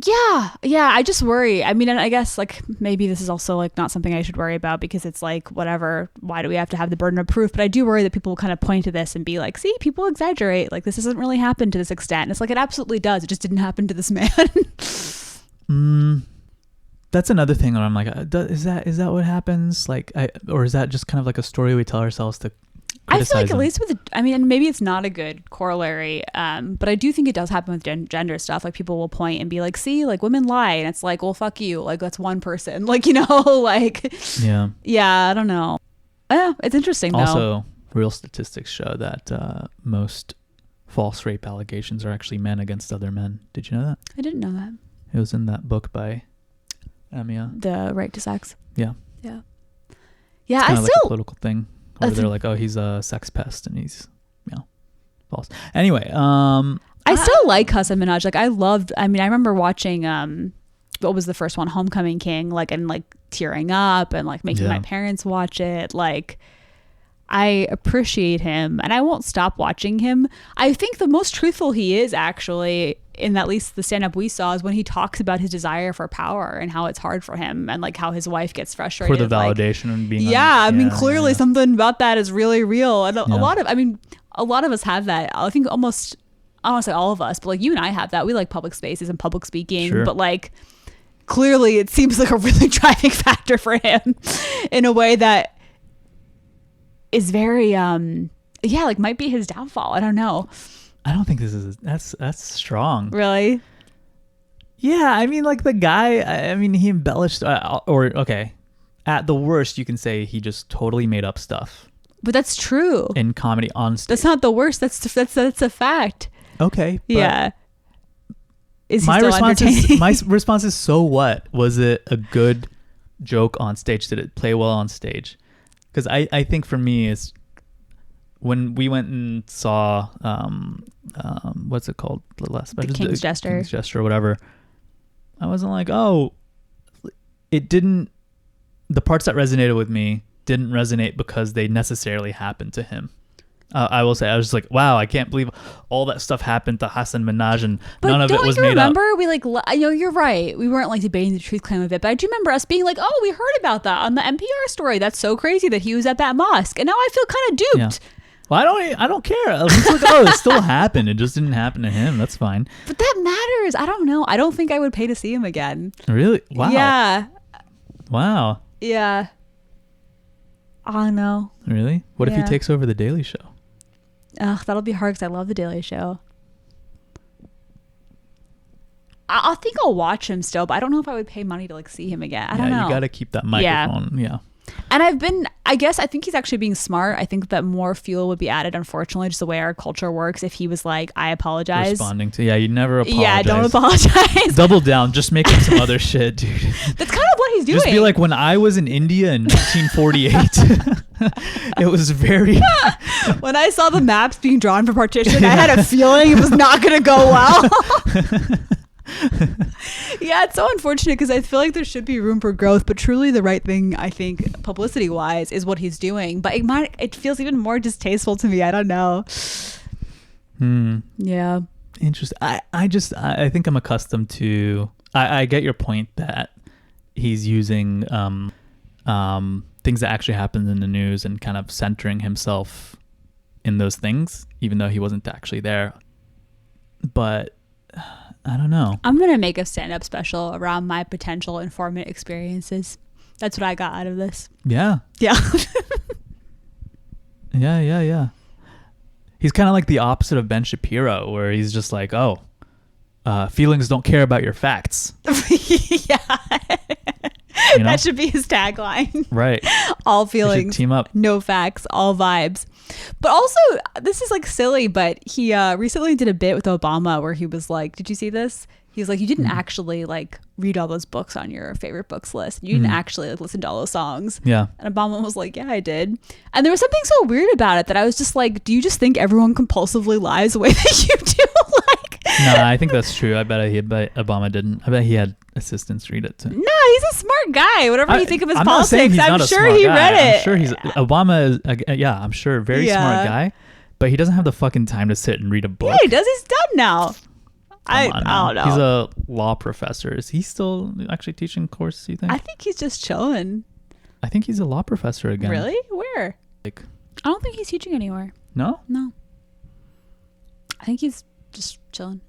Yeah. I just worry. I mean, and I guess like maybe this is also like not something I should worry about because it's like whatever. Why do we have to have the burden of proof? But I do worry that people will kind of point to this and be like, "See, people exaggerate. Like this doesn't really happen to this extent." And it's like it absolutely does. It just didn't happen to this man. That's another thing where I'm like, is that what happens? Like, or is that just kind of like a story we tell ourselves to? I feel like at least with, maybe it's not a good corollary, but I do think it does happen with gender stuff. Like people will point and be like, see, like women lie. And it's like, well, fuck you. Like that's one person. Like, like, yeah, I don't know. Yeah, it's interesting though. Also, real statistics show that most false rape allegations are actually men against other men. Did you know that? I didn't know that. It was in that book by Amia. The Right to Sex. Yeah. Yeah. Yeah, it's kind of like a political thing. Or they're like, oh, he's a sex pest and he's, false. Anyway, I still like Hasan Minhaj. Like I remember watching, what was the first one? Homecoming King, like, and like tearing up and like making my parents watch it. Like I appreciate him and I won't stop watching him. I think the most truthful he is actually in at least the stand-up we saw is when he talks about his desire for power and how it's hard for him and like how his wife gets frustrated for the validation and being clearly something about that is really real. And a lot of us have that. I think almost, I don't want to say all of us, but like you and I have that. We like public spaces and public speaking, but like clearly it seems like a really driving factor for him in a way that is very Yeah, like might be his downfall. I don't know. I don't think that's strong. Really? Yeah, I mean, like the guy, I mean, he embellished, okay, at the worst, you can say he just totally made up stuff. But that's true. In comedy on stage. That's not the worst. That's a fact. Okay. Yeah. Is he my still response entertaining? my response is, so what? Was it a good joke on stage? Did it play well on stage? Because I think for me, it's when we went and saw what's it called, the last special, King's Jester or whatever, I wasn't like, oh, it didn't, the parts that resonated with me didn't resonate because they necessarily happened to him. I will say, I was just like, wow, I can't believe all that stuff happened to Hasan Minhaj and none of it was made up. But don't you remember, we like, you're right. We weren't like debating the truth claim of it, but I do remember us being like, oh, we heard about that on the NPR story. That's so crazy that he was at that mosque. And now I feel kind of duped. Yeah. Well, I don't care. I was like, oh, it still happened. It just didn't happen to him. That's fine. But that matters. I don't know. I don't think I would pay to see him again. Really? Wow. Yeah. Wow. Yeah. I don't know. Really? What if he takes over The Daily Show? Ugh, that'll be hard because I love The Daily Show. I think I'll watch him still, but I don't know if I would pay money to like see him again. I don't know. You got to keep that microphone. Yeah. And I think he's actually being smart. I think that more fuel would be added, unfortunately, just the way our culture works. If he was like, I apologize. Responding to, you never apologize. Yeah, don't apologize. Double down. Just make up some other shit, dude. That's kind of what he's doing. Just be like, when I was in India in 1948, it was very... When I saw the maps being drawn for partition, I had a feeling it was not going to go well. Yeah, it's so unfortunate because I feel like there should be room for growth, but truly the right thing, I think, publicity wise, is what he's doing. But it feels even more distasteful to me. I don't know. Yeah. Interesting. I think I'm accustomed to, I get your point that he's using things that actually happened in the news and kind of centering himself in those things, even though he wasn't actually there. But I don't know. I'm going to make a stand-up special around my potential informant experiences. That's what I got out of this. Yeah. Yeah. Yeah. He's kind of like the opposite of Ben Shapiro, where he's just like, oh, feelings don't care about your facts. Yeah. You know? That should be his tagline. Right. All feelings. Team up. No facts. All vibes. But also, this is like silly, but he recently did a bit with Obama where he was like, did you see this? He's like, you didn't actually like read all those books on your favorite books list. You didn't actually like listen to all those songs. Yeah. And Obama was like, yeah, I did. And there was something so weird about it that I was just like, do you just think everyone compulsively lies the way that you do? No, I think that's true. I bet Obama didn't. I bet he had assistants read it too. No, he's a smart guy. Whatever you think of his I'm politics, I'm sure he read it. I'm sure Obama is, I'm sure, very smart guy, but he doesn't have the fucking time to sit and read a book. Yeah, he does. He's done now. I don't know. He's a law professor. Is he still actually teaching courses, you think? I think he's just chilling. I think he's a law professor again. Really? Where? I don't think he's teaching anywhere. No? No. I think he's just chilling.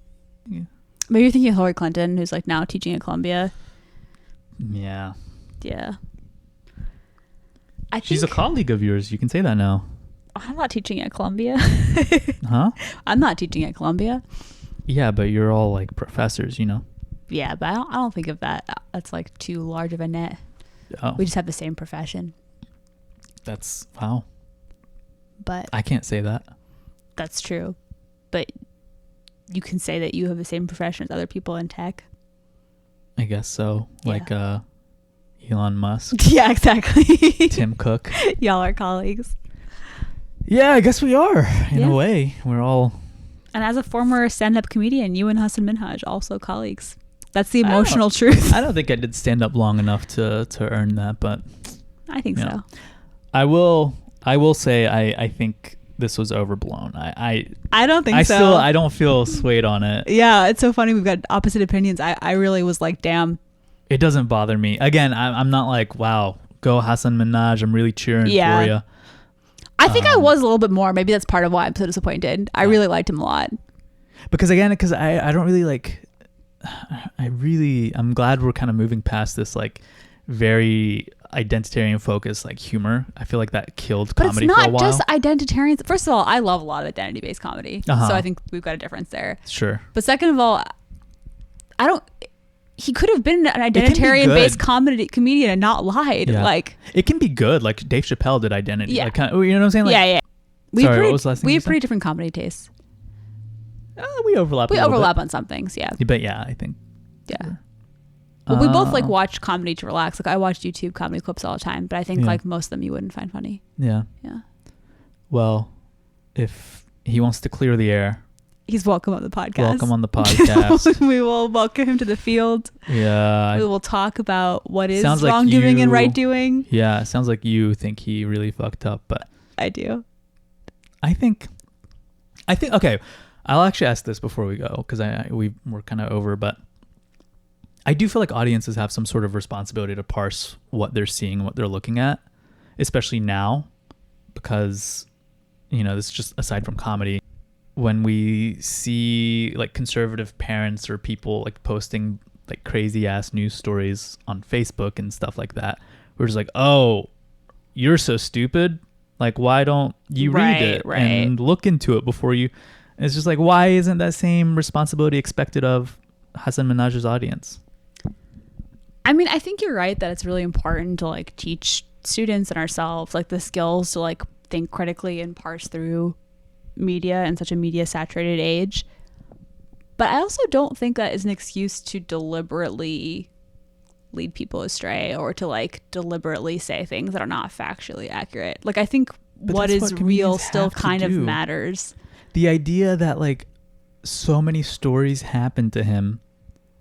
Yeah. Maybe you're thinking of Hillary Clinton, who's like now teaching at Columbia. Yeah. Yeah. She's a colleague of yours. You can say that now. I'm not teaching at Columbia. Huh? I'm not teaching at Columbia. Yeah, but you're all like professors, you know? Yeah, but I don't think of that. That's like too large of a net. Oh. We just have the same profession. That's, wow. But I can't say that. That's true. But you can say that you have the same profession as other people in tech. I guess so. Yeah. Like Elon Musk. Yeah, exactly. Tim Cook. Y'all are colleagues. Yeah, I guess we are in a way. We're all. And as a former stand-up comedian, you and Hasan Minhaj also colleagues. That's the emotional truth. I don't think I did stand up long enough to earn that, but I think so. I will say I think this was overblown. I don't think so. I don't feel swayed on it. Yeah, it's so funny. We've got opposite opinions. I really was like, damn. It doesn't bother me. Again, I'm not like, wow, go Hasan Minhaj. I'm really cheering for you. I think I was a little bit more. Maybe that's part of why I'm so disappointed. I really liked him a lot. Because I don't really like, I'm glad we're kind of moving past this like very identitarian focused like humor. I feel like that killed But comedy it's for a not while. just identitarians. First of all, I love a lot of identity-based comedy. So I think we've got a difference there. Sure. But second of all, he could have been an identitarian-based comedian and not lied. Yeah. Like, it can be good. Like Dave Chappelle did Identity. Yeah. Like, you know what I'm saying? Like, yeah. Sorry, what was the last thing we you have said? pretty different comedy tastes. We overlap. We a little overlap on some things, yeah. bit. But yeah, I think. Yeah. Well, we both like watch comedy to relax. Like I watch YouTube comedy clips all the time, but I think like most of them you wouldn't find funny. Yeah. Yeah. Well, if he wants to clear the air, he's welcome on the podcast. welcome on the podcast. We will welcome him to the field. Yeah. We will talk about what is Sounds like wrongdoing and you- right doing. Yeah, it sounds like you think he really fucked up, but I do. I think okay. I'll actually ask this before we go because we're kind of over, but I do feel like audiences have some sort of responsibility to parse what they're seeing, what they're looking at, especially now, because this is just aside from comedy. When we see like conservative parents or people like posting like crazy ass news stories on Facebook and stuff like that, we're just like, oh, you're so stupid. Like, why don't you read it and look into it before you? It's just like, why isn't that same responsibility expected of Hasan Minhaj's audience? I mean, I think you're right that it's really important to like teach students and ourselves like the skills to like think critically and parse through media in such a media saturated age. But I also don't think that is an excuse to deliberately lead people astray or to like deliberately say things that are not factually accurate. Like I think what is real still kind of matters. The idea that like so many stories happen to him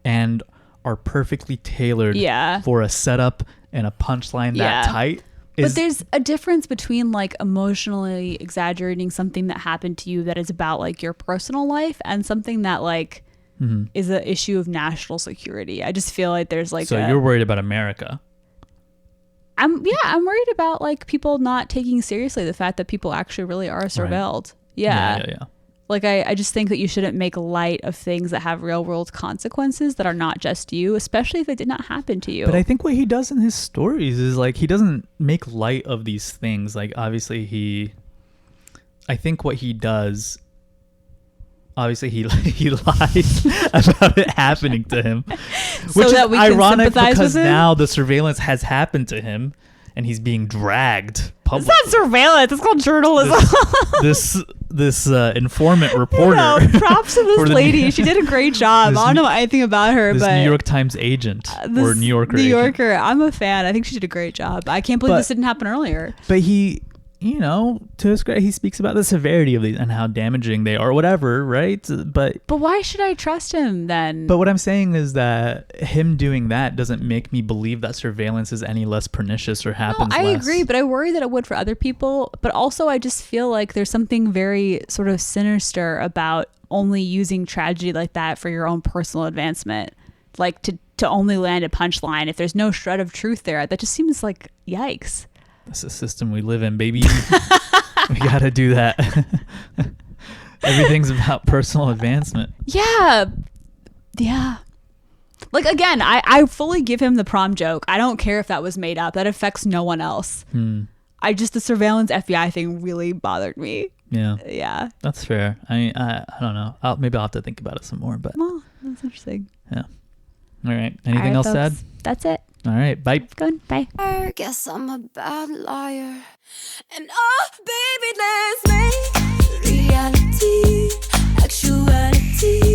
and are perfectly tailored for a setup and a punchline that tight. But there's a difference between like emotionally exaggerating something that happened to you that is about like your personal life and something that like is an issue of national security. I just feel like there's like you're worried about America. I'm worried about like people not taking seriously the fact that people actually really are surveilled. Right. Yeah. Like I just think that you shouldn't make light of things that have real world consequences that are not just you, especially if it did not happen to you. But I think what he does in his stories is like he doesn't make light of these things. Like obviously I think what he does, obviously he lies about it happening to him, which is ironic because now the surveillance has happened to him and he's being dragged publicly. It's not surveillance. It's called journalism. This informant reporter. Props to this lady. She did a great job. I don't know anything about her, but New York Times agent or New Yorker. New Yorker. I'm a fan. I think she did a great job. I can't believe this didn't happen earlier. But he, to his credit, he speaks about the severity of these and how damaging they are, or whatever, right? But why should I trust him then? But what I'm saying is that him doing that doesn't make me believe that surveillance is any less pernicious or happens less. I agree, but I worry that it would for other people. But also, I just feel like there's something very sort of sinister about only using tragedy like that for your own personal advancement, like to only land a punchline. If there's no shred of truth there, that just seems like yikes. That's the system we live in, baby. We gotta do that. Everything's about personal advancement. Yeah. Like, again, I fully give him the prom joke. I don't care if that was made up. That affects no one else. The surveillance FBI thing really bothered me. Yeah. That's fair. I don't know. Maybe I'll have to think about it some more. But well, that's interesting. Yeah. All right. Anything else said? That's it. All right, bye. Good, bye. I guess I'm a bad liar. And oh, baby, let's make reality, actuality.